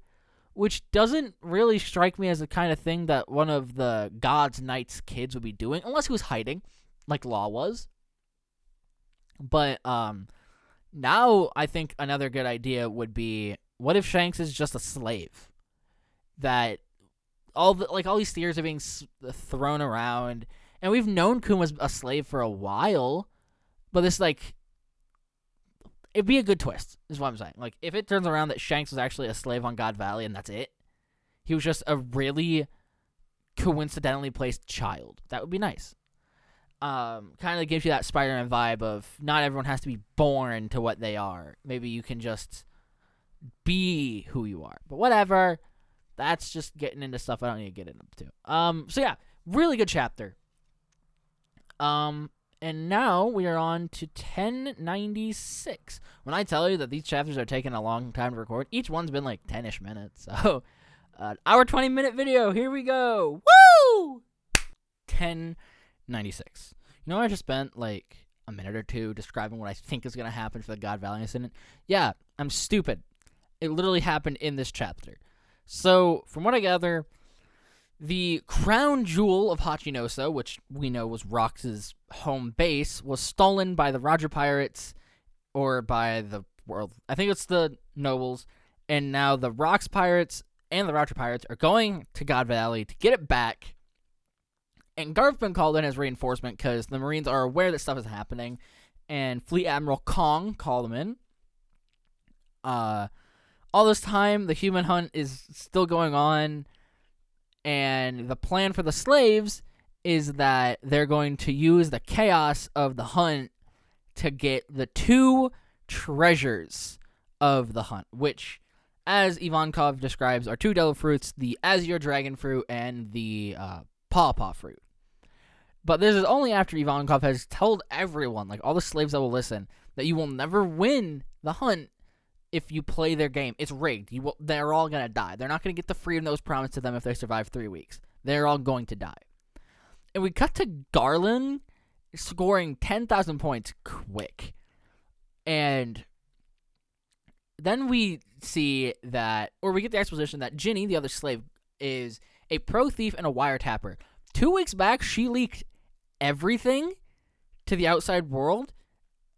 which doesn't really strike me as the kind of thing that one of the God's Knights kids would be doing, unless he was hiding, like Law was. But now I think another good idea would be, what if Shanks is just a slave? That all these theories are being thrown around, and we've known Kuma's a slave for a while, but this it'd be a good twist, is what I'm saying. Like, if it turns around that Shanks was actually a slave on God Valley and that's it, he was just a really coincidentally placed child. That would be nice. Kind of gives you that Spider-Man vibe of not everyone has to be born to what they are. Maybe you can just be who you are. But whatever. That's just getting into stuff I don't need to get into. So yeah, really good chapter. And now we are on to 1096. When I tell you that these chapters are taking a long time to record, each one's been like 10-ish minutes. So, our 20-minute video, here we go. Woo! 1096. You know, I just spent like a minute or two describing what I think is going to happen for the God Valley incident. Yeah, I'm stupid. It literally happened in this chapter. So, from what I gather, the crown jewel of Hachinoso, which we know was Rox's home base, was stolen by the Roger Pirates, or by the world. I think it's the nobles. And now the Rox Pirates and the Roger Pirates are going to God Valley to get it back. And Garp's been called in as reinforcement because the Marines are aware that stuff is happening. And Fleet Admiral Kong called them in. All this time, the human hunt is still going on. And the plan for the slaves is that they're going to use the chaos of the hunt to get the 2 treasures of the hunt, which, as Ivankov describes, are 2 devil fruits, the Azure Dragon Fruit and the Pawpaw Fruit. But this is only after Ivankov has told everyone, like all the slaves that will listen, that you will never win the hunt if you play their game. It's rigged. They're all going to die. They're not going to get the freedom that was promised to them if they survive 3 weeks. They're all going to die. And we cut to Garland scoring 10,000 points quick. And then we see that, or we get the exposition that Ginny, the other slave, is a pro thief and a wiretapper. 2 weeks back, she leaked everything to the outside world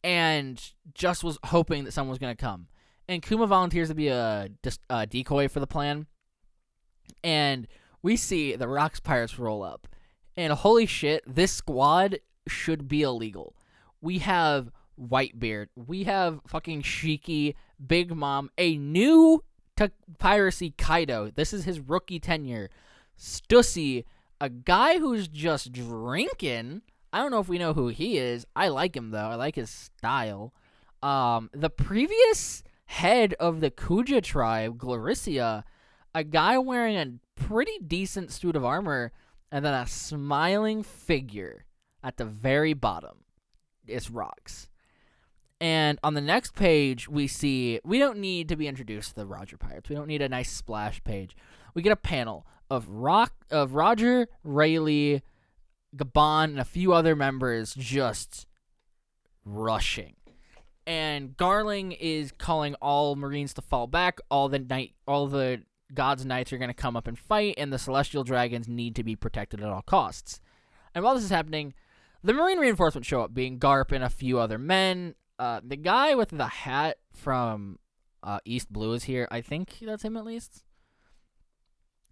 and just was hoping that someone was going to come. And Kuma volunteers to be a decoy for the plan. And we see the Rocks Pirates roll up. And holy shit, this squad should be illegal. We have Whitebeard. We have fucking Shiki, Big Mom, a new piracy Kaido. This is his rookie tenure. Stussy, a guy who's just drinking. I don't know if we know who he is. I like him, though. I like his style. The previous head of the Kuja tribe, Glaricia, a guy wearing a pretty decent suit of armor, and then a smiling figure at the very bottom. It's Rocks. And on the next page, we don't need to be introduced to the Roger Pirates. We don't need a nice splash page. We get a panel of Roger, Rayleigh, Gabon, and a few other members just rushing. And Garling is calling all Marines to fall back. All the God's Knights are going to come up and fight, and the Celestial Dragons need to be protected at all costs. And while this is happening, the Marine reinforcements show up, being Garp and a few other men. The guy with the hat from East Blue is here. I think that's him at least.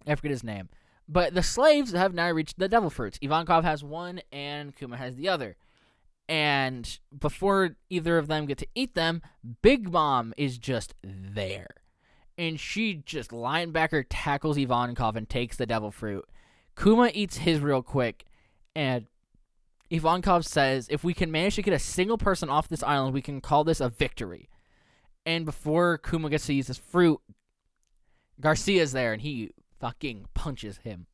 I forget his name. But the slaves have now reached the Devil Fruits. Ivankov has one, and Kuma has the other. And before either of them get to eat them, Big Mom is just there. And she just linebacker tackles Ivankov and takes the Devil Fruit. Kuma eats his real quick, and Ivankov says, if we can manage to get a single person off this island, we can call this a victory. And before Kuma gets to use his fruit, Garcia's there, and he fucking punches him.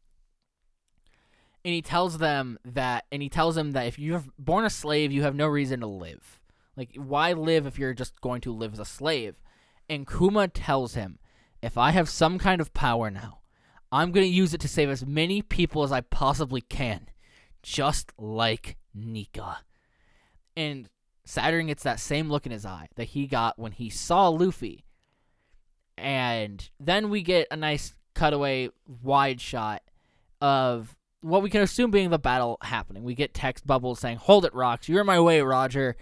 And he tells them that if you're born a slave, you have no reason to live. Like, why live if you're just going to live as a slave? And Kuma tells him, if I have some kind of power now, I'm going to use it to save as many people as I possibly can. Just like Nika. And Saturn gets that same look in his eye that he got when he saw Luffy. And then we get a nice cutaway wide shot of what we can assume being the battle happening. We get text bubbles saying, hold it, Rocks, you're in my way, Roger.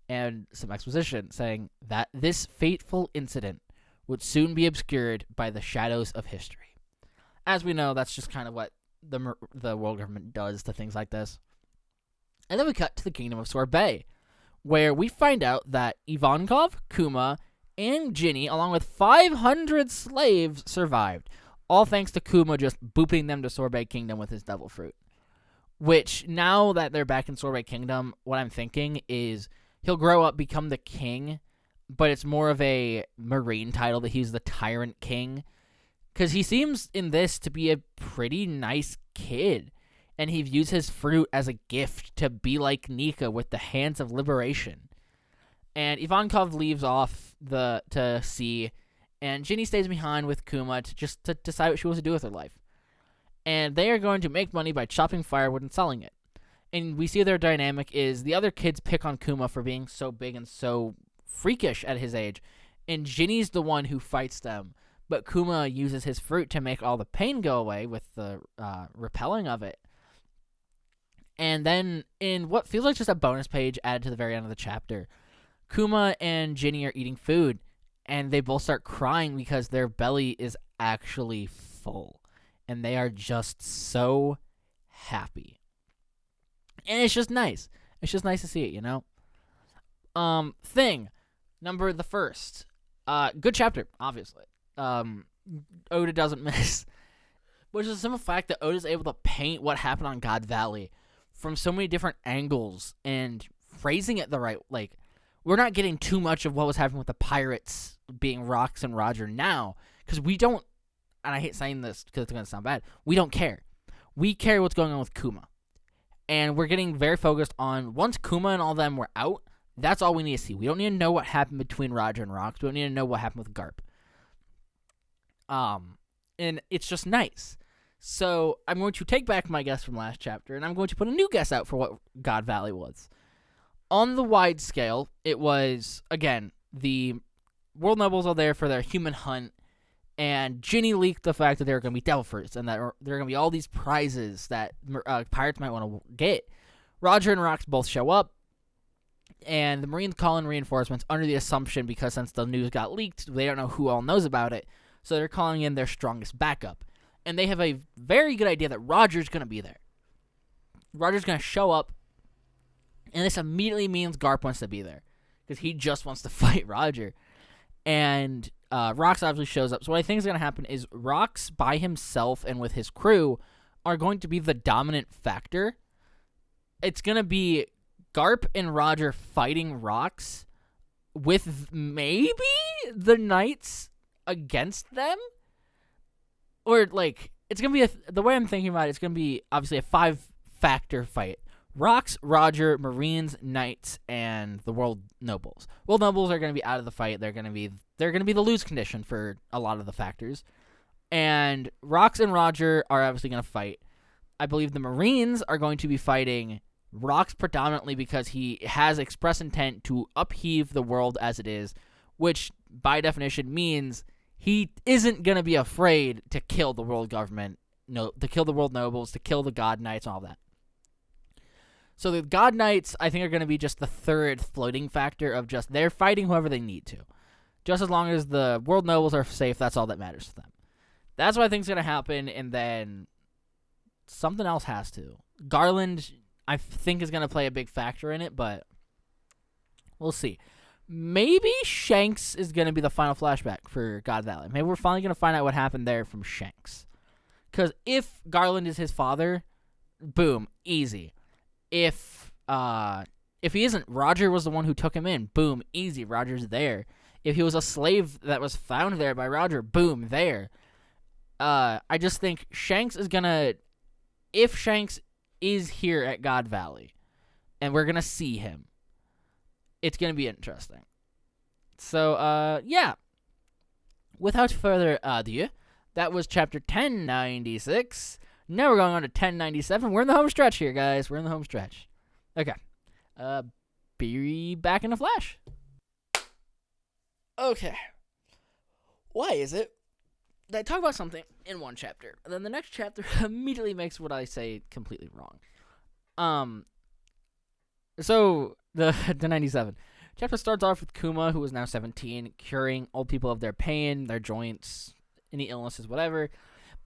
And some exposition saying that this fateful incident would soon be obscured by the shadows of history. As we know, that's just kind of what the world government does to things like this. And then we cut to the kingdom of Sorbet, where we find out that Ivankov, Kuma, and Ginny, along with 500 slaves, survived. All thanks to Kuma just booping them to Sorbet Kingdom with his Devil Fruit. Which, now that they're back in Sorbet Kingdom, what I'm thinking is he'll grow up, become the king, but it's more of a marine title that he's the Tyrant King. Because he seems in this to be a pretty nice kid. And he views his fruit as a gift to be like Nika with the hands of liberation. And Ivankov leaves off to sea, and Ginny stays behind with Kuma to decide what she wants to do with her life. And they are going to make money by chopping firewood and selling it. And we see their dynamic is the other kids pick on Kuma for being so big and so freakish at his age, and Ginny's the one who fights them. But Kuma uses his fruit to make all the pain go away with the repelling of it. And then, in what feels like just a bonus page added to the very end of the chapter, Kuma and Ginny are eating food, and they both start crying because their belly is actually full. And they are just so happy. And it's just nice. It's just nice to see it, you know? Thing. Number the first. Good chapter, obviously. Oda doesn't miss. Which is the simple fact that Oda's able to paint what happened on God Valley from so many different angles and phrasing it the right, like, we're not getting too much of what was happening with the pirates being Rocks and Roger now, because we don't, and I hate saying this because it's going to sound bad, we don't care. We care what's going on with Kuma. And we're getting very focused on, once Kuma and all them were out, that's all we need to see. We don't need to know what happened between Roger and Rocks. We don't need to know what happened with Garp. And it's just nice. So I'm going to take back my guess from last chapter, and I'm going to put a new guess out for what God Valley was. On the wide scale, it was, again, the world nobles are there for their human hunt, and Ginny leaked the fact that there are going to be devil fruits, and that there are going to be all these prizes that pirates might want to get. Roger and Rocks both show up, and the Marines call in reinforcements under the assumption, because since the news got leaked, they don't know who all knows about it, so they're calling in their strongest backup. And they have a very good idea that Roger's going to be there. Roger's going to show up, and this immediately means Garp wants to be there because he just wants to fight Roger. And Rox obviously shows up. So what I think is going to happen is Rox by himself and with his crew are going to be the dominant factor. It's going to be Garp and Roger fighting Rox with maybe the Knights against them. Or, like, it's going to be, the way I'm thinking about it, it's going to be, obviously, a 5-factor fight. Rox, Roger, Marines, Knights, and the World Nobles. World Nobles are going to be out of the fight. They're going to be the lose condition for a lot of the factors. And Rox and Roger are obviously going to fight. I believe the Marines are going to be fighting Rox predominantly because he has express intent to upheave the world as it is, which, by definition, means he isn't going to be afraid to kill the world government, to kill the world nobles, to kill the god knights, and all that. So the god knights, I think, are going to be just the third floating factor of just they're fighting whoever they need to. Just as long as the world nobles are safe, that's all that matters to them. That's what I think is going to happen, and then something else has to. Garland, I think, is going to play a big factor in it, but we'll see. Maybe Shanks is going to be the final flashback for God Valley. Maybe we're finally going to find out what happened there from Shanks. Because if Garland is his father, boom, easy. If he isn't, Roger was the one who took him in. Boom, easy, Roger's there. If he was a slave that was found there by Roger, boom, there. I just think Shanks is going to... If Shanks is here at God Valley, and we're going to see him, it's going to be interesting. So, yeah. Without further ado, that was chapter 1096. Now we're going on to 1097. We're in the home stretch here, guys. We're in the home stretch. Okay. Be back in a flash. Okay. Why is it that I talk about something in one chapter, and then the next chapter immediately makes what I say completely wrong? So, the 97. Chapter starts off with Kuma, who is now 17, curing old people of their pain, their joints, any illnesses, whatever.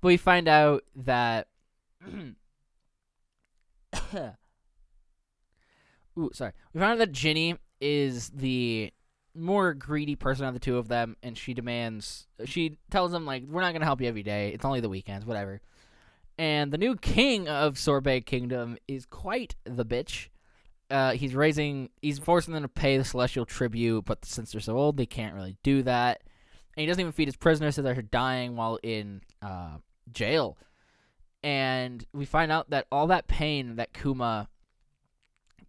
But we find out that... We find out that Ginny is the more greedy person of the two of them, and she tells them, like, we're not going to help you every day. It's only the weekends, whatever. And the new king of Sorbet Kingdom is quite the bitch. He's forcing them to pay the celestial tribute, but since they're so old, they can't really do that. And he doesn't even feed his prisoners, so they're dying while in jail. And we find out that all that pain that Kuma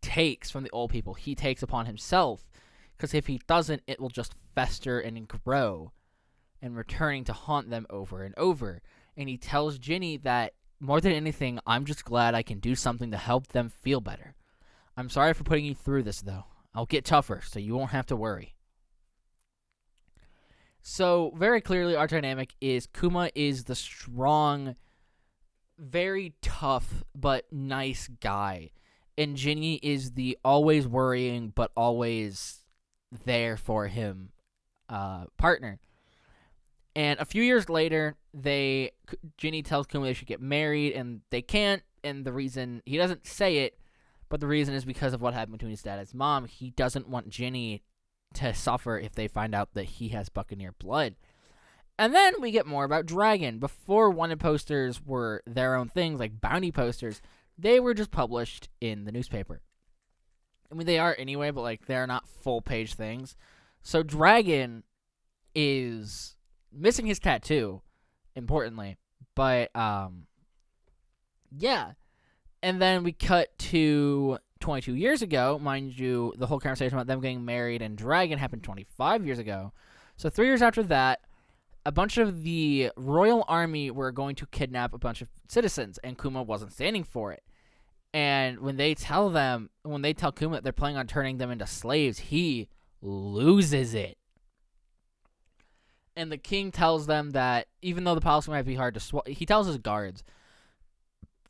takes from the old people, he takes upon himself, because if he doesn't, it will just fester and grow, and returning to haunt them over and over. And he tells Ginny that, more than anything, I'm just glad I can do something to help them feel better. I'm sorry for putting you through this, though. I'll get tougher, so you won't have to worry. So, very clearly, our dynamic is Kuma is the strong, very tough, but nice guy. And Ginny is the always worrying, but always there for him partner. And a few years later, Ginny tells Kuma they should get married, and they can't. And the reason, he doesn't say it, but the reason is because of what happened between his dad and his mom. He doesn't want Ginny to suffer if they find out that he has Buccaneer blood. And then we get more about Dragon. Before wanted posters were their own things, like bounty posters, they were just published in the newspaper. I mean, they are anyway, but like they're not full-page things. So Dragon is missing his tattoo, importantly. But, yeah. And then we cut to 22 years ago. Mind you, the whole conversation about them getting married and Dragon happened 25 years ago. So 3 years after that, a bunch of the royal army were going to kidnap a bunch of citizens, and Kuma wasn't standing for it. And when they tell Kuma that they're planning on turning them into slaves, he loses it. And the king tells them that even though the policy might be hard to swallow, he tells his guards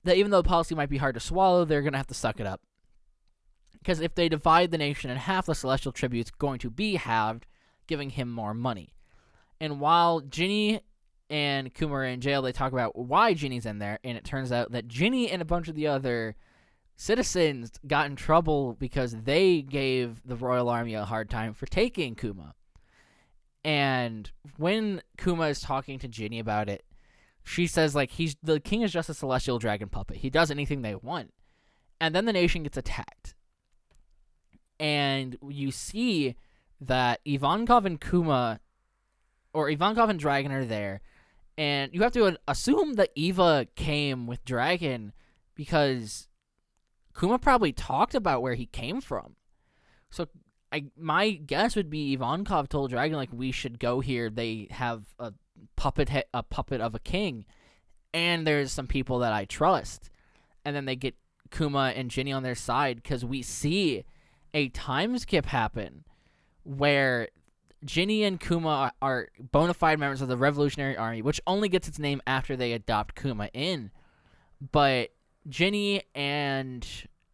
that even though the policy might be hard to swallow, they're going to have to suck it up. Because if they divide the nation in half, the celestial tribute's going to be halved, giving him more money. And while Ginny and Kuma are in jail, they talk about why Ginny's in there, and it turns out that Ginny and a bunch of the other citizens got in trouble because they gave the Royal Army a hard time for taking Kuma. And when Kuma is talking to Ginny about it, she says, like, the king is just a celestial dragon puppet. He does anything they want. And then the nation gets attacked. And you see that Ivankov and Kuma, or Ivankov and Dragon are there. And you have to assume that Eva came with Dragon because Kuma probably talked about where he came from. So my guess would be Ivankov told Dragon, like, we should go here. They have a puppet of a king, and there's some people that I trust. And then they get Kuma and Ginny on their side because we see a time skip happen where Ginny and Kuma are bona fide members of the Revolutionary Army, which only gets its name after they adopt Kuma in. But Ginny and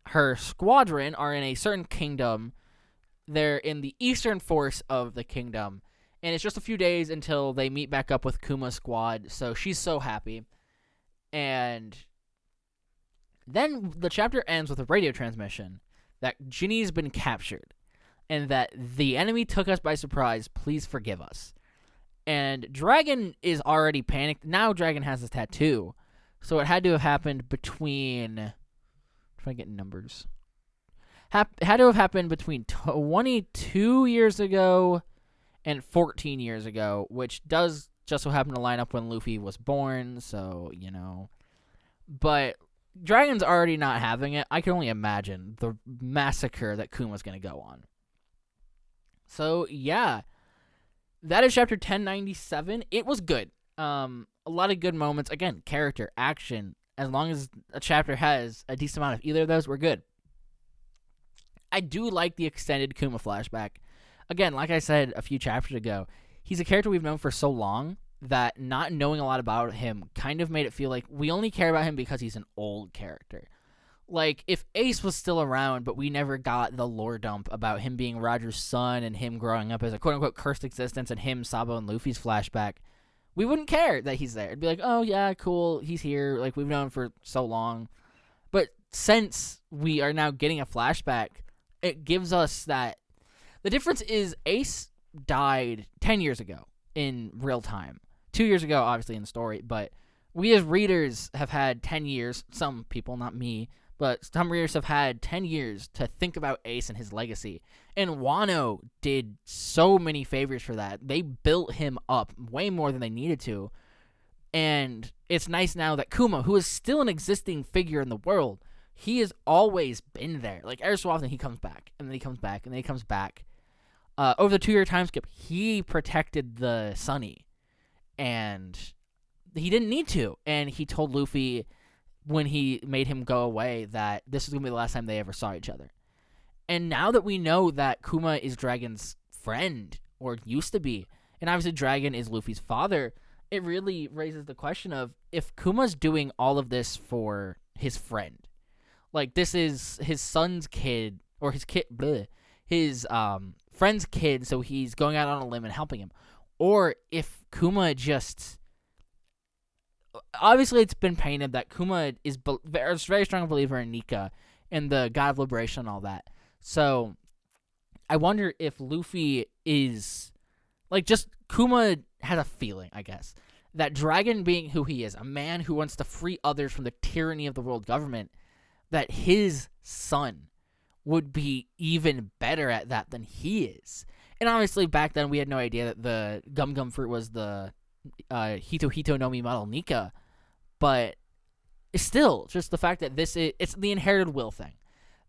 her squadron are in a certain kingdom. They're in the eastern force of the kingdom, and it's just a few days until they meet back up with Kuma's squad, so she's so happy. And then the chapter ends with a radio transmission that Ginny's been captured, and that the enemy took us by surprise. Please forgive us. And Dragon is already panicked. Now Dragon has his tattoo, so it had to have happened between... I'm trying to get numbers. Had to have happened between 22 years ago and 14 years ago, which does just so happen to line up when Luffy was born, so, you know. But Dragon's already not having it. I can only imagine the massacre that Kuma's going to go on. So, yeah. That is chapter 1097. It was good. A lot of good moments. Again, character, action. As long as a chapter has a decent amount of either of those, we're good. I do like the extended Kuma flashback. Again, like I said a few chapters ago, he's a character we've known for so long that not knowing a lot about him kind of made it feel like we only care about him because he's an old character. Like, if Ace was still around, but we never got the lore dump about him being Roger's son and him growing up as a quote-unquote cursed existence and him, Sabo, and Luffy's flashback, we wouldn't care that he's there. It'd be like, oh, yeah, cool, he's here. Like, we've known him for so long. But since we are now getting a flashback, it gives us that... The difference is Ace died 10 years ago in real time. 2 years ago, obviously, in the story. But we as readers have had 10 years. Some people, not me. But some readers have had 10 years to think about Ace and his legacy. And Wano did so many favors for that. They built him up way more than they needed to. And it's nice now that Kuma, who is still an existing figure in the world, he has always been there. Like, every so often he comes back, and then he comes back, and then he comes back. Over the 2-year time skip, he protected the Sunny. And he didn't need to. And he told Luffy, when he made him go away, that this was going to be the last time they ever saw each other. And now that we know that Kuma is Dragon's friend, or used to be, and obviously Dragon is Luffy's father, it really raises the question of, if Kuma's doing all of this for his friend, like, this is his son's kid, or his kid, his friend's kid, so he's going out on a limb and helping him. Or if Kuma just... Obviously, it's been painted that Kuma is a very strong believer in Nika and the God of Liberation and all that. So, I wonder if Luffy is... Like, just Kuma has a feeling, I guess, that Dragon, being who he is, a man who wants to free others from the tyranny of the world government, that his son would be even better at that than he is. And obviously, back then, we had no idea that the Gum Gum fruit was the Hito Hito no Mi model Nika. But it's still just the fact that it's the inherited will thing.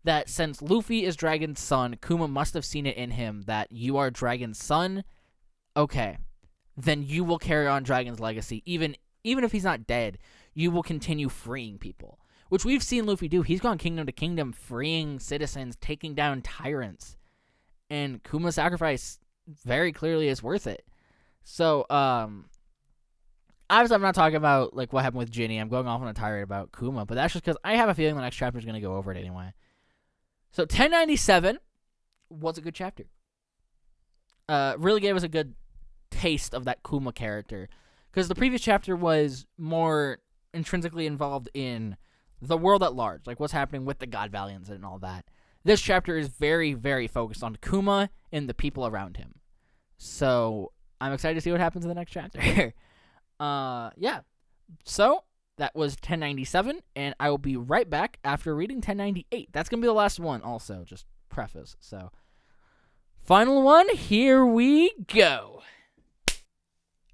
That since Luffy is Dragon's son, Kuma must have seen it in him that you are Dragon's son. Okay, then you will carry on Dragon's legacy. Even if he's not dead, you will continue freeing people. Which we've seen Luffy do. He's gone kingdom to kingdom, freeing citizens, taking down tyrants. And Kuma's sacrifice very clearly is worth it. So, obviously I'm not talking about, like, what happened with Ginny. I'm going off on a tirade about Kuma. But that's just because I have a feeling the next chapter is going to go over it anyway. So, 1097 was a good chapter. Really gave us a good taste of that Kuma character. Because the previous chapter was more intrinsically involved in the world at large, like what's happening with the God Valiants and all that. This chapter is very, very focused on Kuma and the people around him. So I'm excited to see what happens in the next chapter. Yeah. So that was 1097, and I will be right back after reading 1098. That's going to be the last one also, just preface. So, final one, here we go.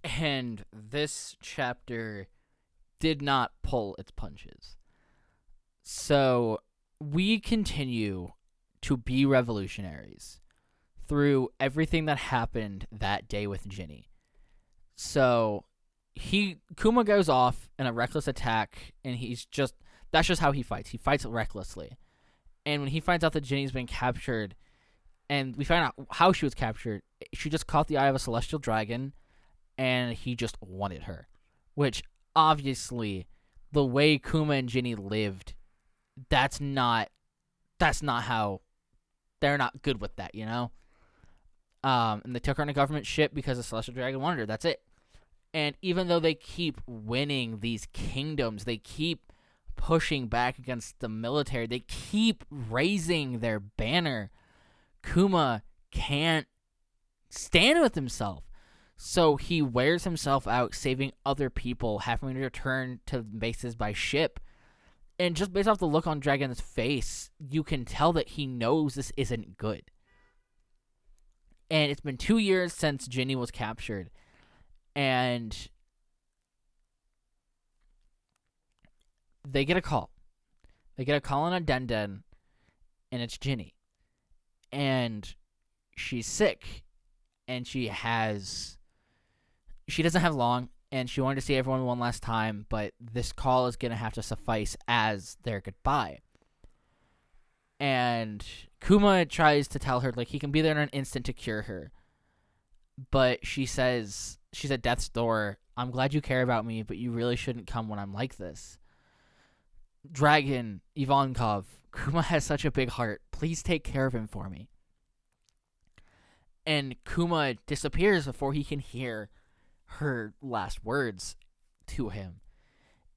And this chapter did not pull its punches. So, we continue to be revolutionaries through everything that happened that day with Ginny. So, Kuma goes off in a reckless attack, and that's just how he fights. He fights recklessly. And when he finds out that Ginny's been captured, and we find out how she was captured, she just caught the eye of a celestial dragon, and he just wanted her. Which, obviously, the way Kuma and Ginny lived, that's not how, they're not good with that, you know? And they took her on a government ship because the celestial dragon wanted her. That's it. And even though they keep winning these kingdoms, they keep pushing back against the military, they keep raising their banner, Kuma can't stand with himself. So he wears himself out, saving other people, having to return to bases by ship. And just based off the look on Dragon's face, you can tell that he knows this isn't good. And it's been 2 years since Ginny was captured. And they get a call. They get a call on a den, and it's Ginny. And she's sick, and she doesn't have long, and she wanted to see everyone one last time, but this call is going to have to suffice as their goodbye. And Kuma tries to tell her, like, he can be there in an instant to cure her. But she says, she's at death's door. I'm glad you care about me, but you really shouldn't come when I'm like this. Dragon, Ivankov, Kuma has such a big heart. Please take care of him for me. And Kuma disappears before he can hear her last words to him.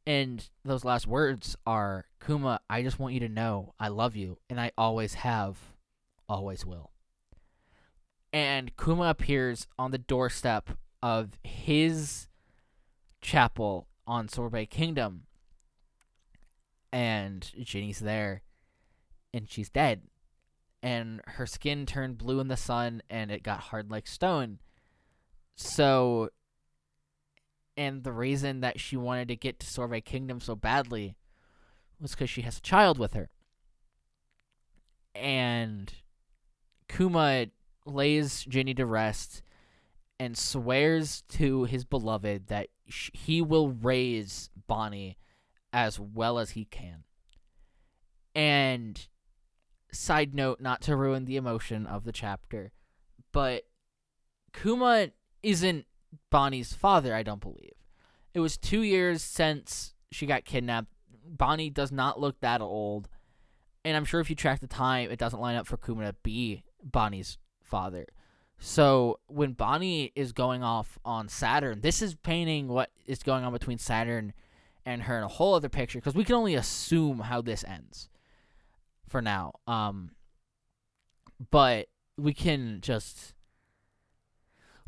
And those last words are, Kuma, I just want you to know I love you, and I always have, always will. And Kuma appears on the doorstep of his chapel on Sorbet Kingdom. And Ginny's there. And she's dead. And her skin turned blue in the sun, and it got hard like stone. So, and the reason that she wanted to get to Sorbet Kingdom so badly was because she has a child with her. And Kuma lays Ginny to rest and swears to his beloved that he will raise Bonnie as well as he can. And side note, not to ruin the emotion of the chapter, but Kuma isn't Bonnie's father, I don't believe. It was 2 years since she got kidnapped. Bonnie does not look that old. And I'm sure if you track the time, it doesn't line up for Kuma to be Bonnie's father. So when Bonnie is going off on Saturn, this is painting what is going on between Saturn and her in a whole other picture, because we can only assume how this ends for now. But we can just...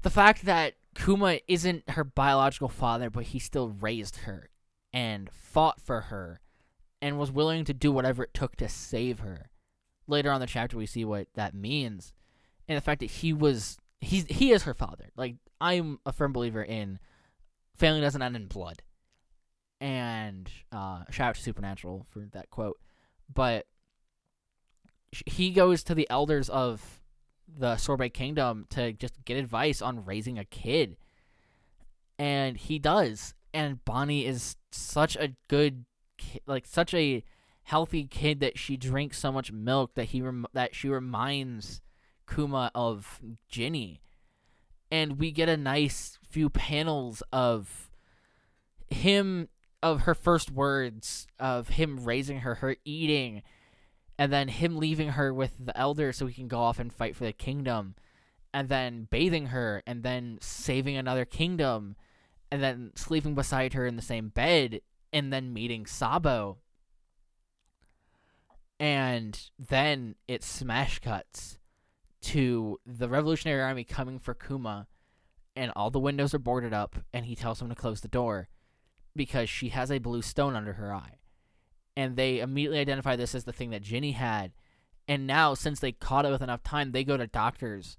the fact that Kuma isn't her biological father, but he still raised her and fought for her and was willing to do whatever it took to save her. Later on in the chapter, we see what that means. And the fact that he is her father. Like, I'm a firm believer in family doesn't end in blood. And shout out to Supernatural for that quote. But he goes to the elders of the Sorbet Kingdom to just get advice on raising a kid. And he does. And Bonnie is such a good kid, like such a healthy kid that she drinks so much milk that she reminds Kuma of Ginny. And we get a nice few panels of her first words, of him raising her eating, and then him leaving her with the elder so he can go off and fight for the kingdom, and then bathing her, and then saving another kingdom, and then sleeping beside her in the same bed, and then meeting Sabo. And then it smash cuts to the Revolutionary Army coming for Kuma, and all the windows are boarded up, and he tells them to close the door because she has a blue stone under her eye. And they immediately identify this as the thing that Ginny had. And now, since they caught it with enough time, they go to doctors,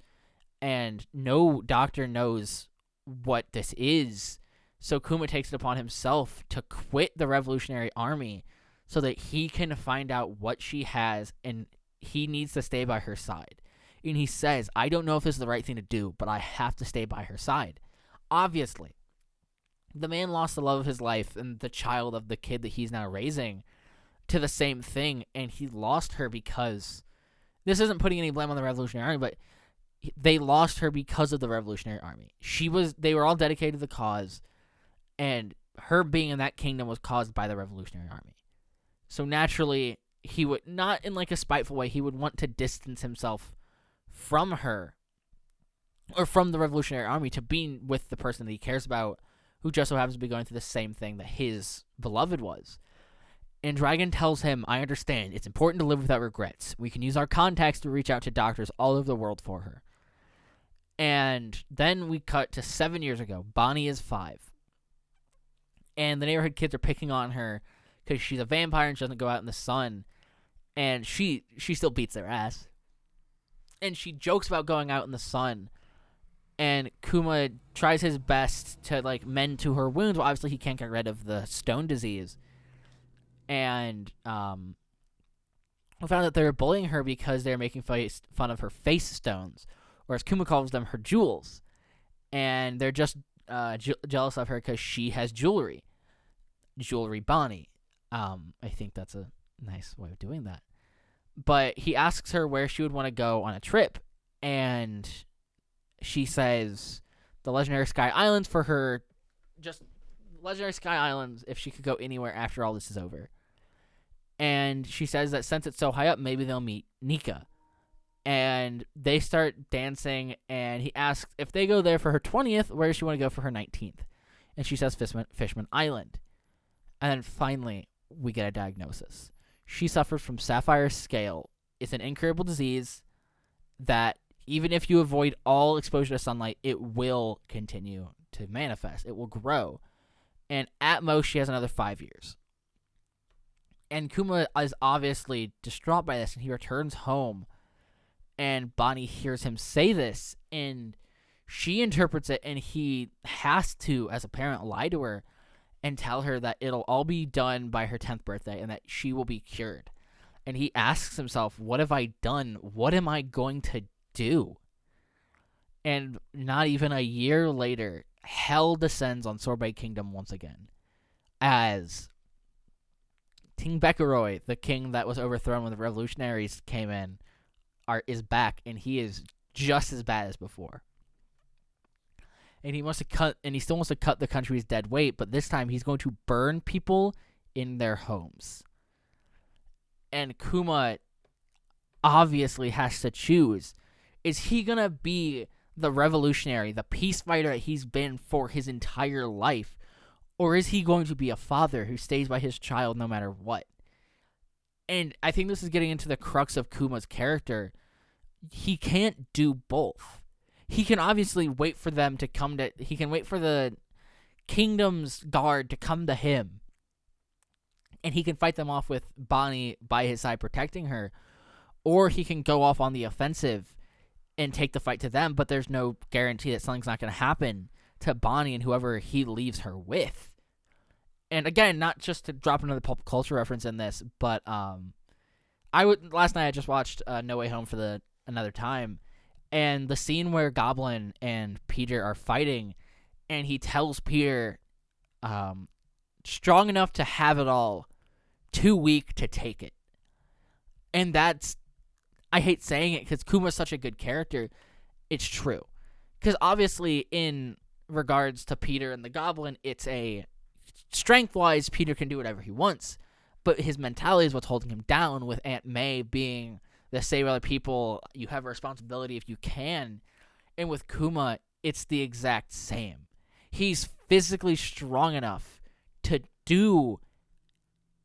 and no doctor knows what this is. So Kuma takes it upon himself to quit the Revolutionary Army so that he can find out what she has, and he needs to stay by her side. And he says, I don't know if this is the right thing to do, but I have to stay by her side. Obviously, the man lost the love of his life and the child of the kid that he's now raising to the same thing, and he lost her because, this isn't putting any blame on the Revolutionary Army, but they lost her because of the Revolutionary Army. They were all dedicated to the cause, and her being in that kingdom was caused by the Revolutionary Army. So naturally, he would, not in like a spiteful way, he would want to distance himself from her, or from the Revolutionary Army, to be with the person that he cares about, who just so happens to be going through the same thing that his beloved was. And Dragon tells him, I understand, it's important to live without regrets. We can use our contacts to reach out to doctors all over the world for her. And then we cut to 7 years ago. Bonnie is 5. And the neighborhood kids are picking on her because she's a vampire and she doesn't go out in the sun. And she still beats their ass. And she jokes about going out in the sun. And Kuma tries his best to like mend to her wounds. Well, obviously he can't get rid of the stone disease. And we found that they were bullying her because they were making fun of her face stones, or as Kuma calls them, her jewels. And they're just jealous of her because she has jewelry. Jewelry Bonnie. I think that's a nice way of doing that. But he asks her where she would want to go on a trip. And she says the Legendary Sky Islands for her. Just Legendary Sky Islands if she could go anywhere after all this is over. And she says that since it's so high up, maybe they'll meet Nika. And they start dancing, and he asks if they go there for her 20th, where does she want to go for her 19th? And she says Fishman Island. And then finally, we get a diagnosis. She suffers from sapphire scale. It's an incurable disease that even if you avoid all exposure to sunlight, it will continue to manifest. It will grow. And at most, she has another 5 years. And Kuma is obviously distraught by this, and he returns home, and Bonnie hears him say this, and she interprets it, and he has to, as a parent, lie to her and tell her that it'll all be done by her 10th birthday and that she will be cured. And he asks himself, what have I done? What am I going to do? And not even a year later, hell descends on Sorbet Kingdom once again, as King Bekaroi, the king that was overthrown when the revolutionaries came in, is back, and he is just as bad as before. And he still wants to cut the country's dead weight, but this time he's going to burn people in their homes. And Kuma obviously has to choose. Is he gonna be the revolutionary, the peace fighter that he's been for his entire life? Or is he going to be a father who stays by his child no matter what? And I think this is getting into the crux of Kuma's character. He can't do both. He can obviously wait for them to come to... He can wait for the kingdom's guard to come to him. And he can fight them off with Bonnie by his side protecting her. Or he can go off on the offensive and take the fight to them. But there's no guarantee that something's not going to happen to Bonnie and whoever he leaves her with. And again, not just to drop another pop culture reference in this, but last night I just watched No Way Home for another time, and the scene where Goblin and Peter are fighting, and he tells Peter, strong enough to have it all, too weak to take it. And that's, I hate saying it because Kuma's such a good character, it's true. Because obviously in regards to Peter and the Goblin, it's a strength-wise, Peter can do whatever he wants, but his mentality is what's holding him down, with Aunt May being the save other people, you have a responsibility if you can. And with Kuma, it's the exact same. He's physically strong enough to do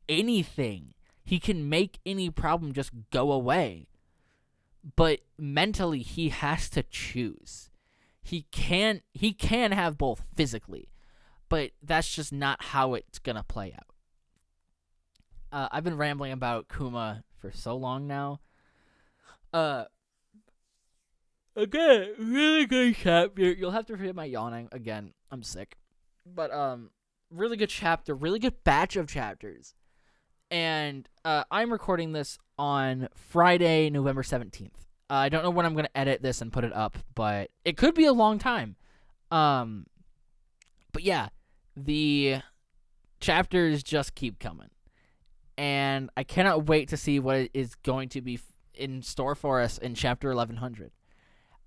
anything. He can make any problem just go away. But mentally, he has to choose. He can have both physically, but that's just not how it's gonna play out. I've been rambling about Kuma for so long now. Again, really good chapter. You'll have to forgive my yawning again. I'm sick, but really good chapter, really good batch of chapters, and I'm recording this on Friday, November 17th. I don't know when I'm gonna edit this and put it up, but it could be a long time. But yeah, the chapters just keep coming. And I cannot wait to see what is going to be in store for us in Chapter 1100.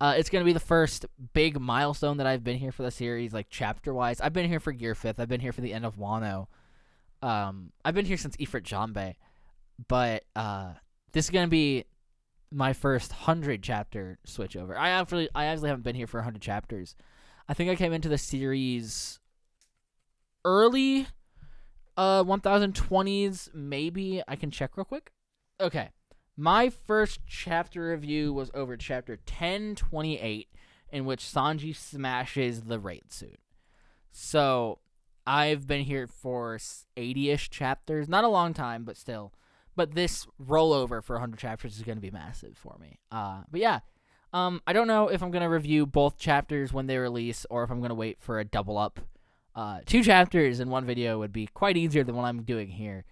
It's going to be the first big milestone that I've been here for the series, like chapter-wise. I've been here for Gear 5th. I've been here for the end of Wano. I've been here since Ifrit Janbei. But this is going to be my first 100-chapter switchover. I actually haven't been here for 100 chapters. I think I came into the series early 1020s, maybe. I can check real quick. Okay. My first chapter review was over chapter 1028, in which Sanji smashes the raid suit. So, I've been here for 80-ish chapters. Not a long time, but still. But this rollover for 100 chapters is going to be massive for me. But yeah. I don't know if I'm going to review both chapters when they release, or if I'm going to wait for a double up. 2 chapters in one video would be quite easier than what I'm doing here.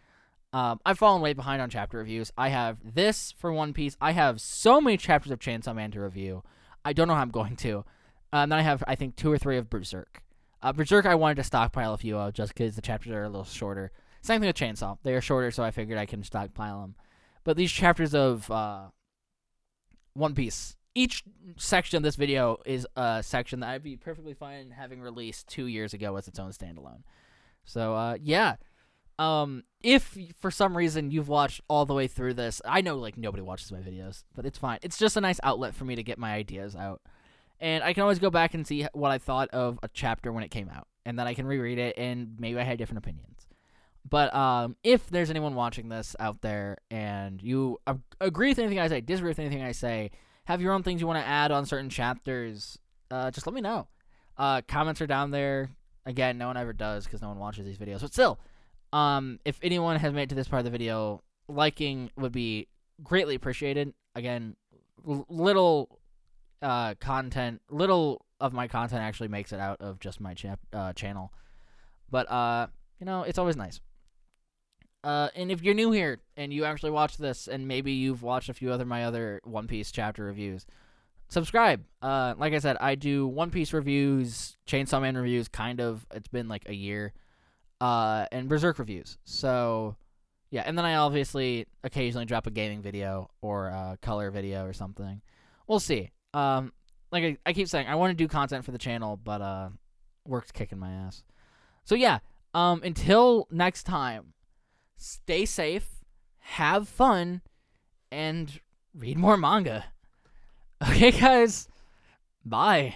I've fallen way behind on chapter reviews. I have this for One Piece. I have so many chapters of Chainsaw Man to review. I don't know how I'm going to. Then I have, I think, 2 or 3 of Berserk. Berserk I wanted to stockpile a few of just because the chapters are a little shorter. Same thing with Chainsaw. They are shorter, so I figured I can stockpile them. But these chapters of One Piece, each section of this video is a section that I'd be perfectly fine having released 2 years ago as its own standalone. So, yeah. If for some reason you've watched all the way through this, I know like nobody watches my videos, but it's fine. It's just a nice outlet for me to get my ideas out. And I can always go back and see what I thought of a chapter when it came out. And then I can reread it, and maybe I had different opinions. But if there's anyone watching this out there, and you agree with anything I say, disagree with anything I say, have your own things you want to add on certain chapters, just let me know. Comments are down there. Again, no one ever does because no one watches these videos. But still, if anyone has made it to this part of the video, liking would be greatly appreciated. Again, little content, little of my content actually makes it out of just my channel. But, it's always nice. And if you're new here and you actually watch this, and maybe you've watched a few my other One Piece chapter reviews, subscribe. Like I said, I do One Piece reviews, Chainsaw Man reviews, kind of. It's been like a year. And Berserk reviews. So, yeah. And then I obviously occasionally drop a gaming video or a color video or something. We'll see. Like I keep saying, I want to do content for the channel, but work's kicking my ass. So, yeah. Until next time, stay safe, have fun, and read more manga. Okay, guys. Bye.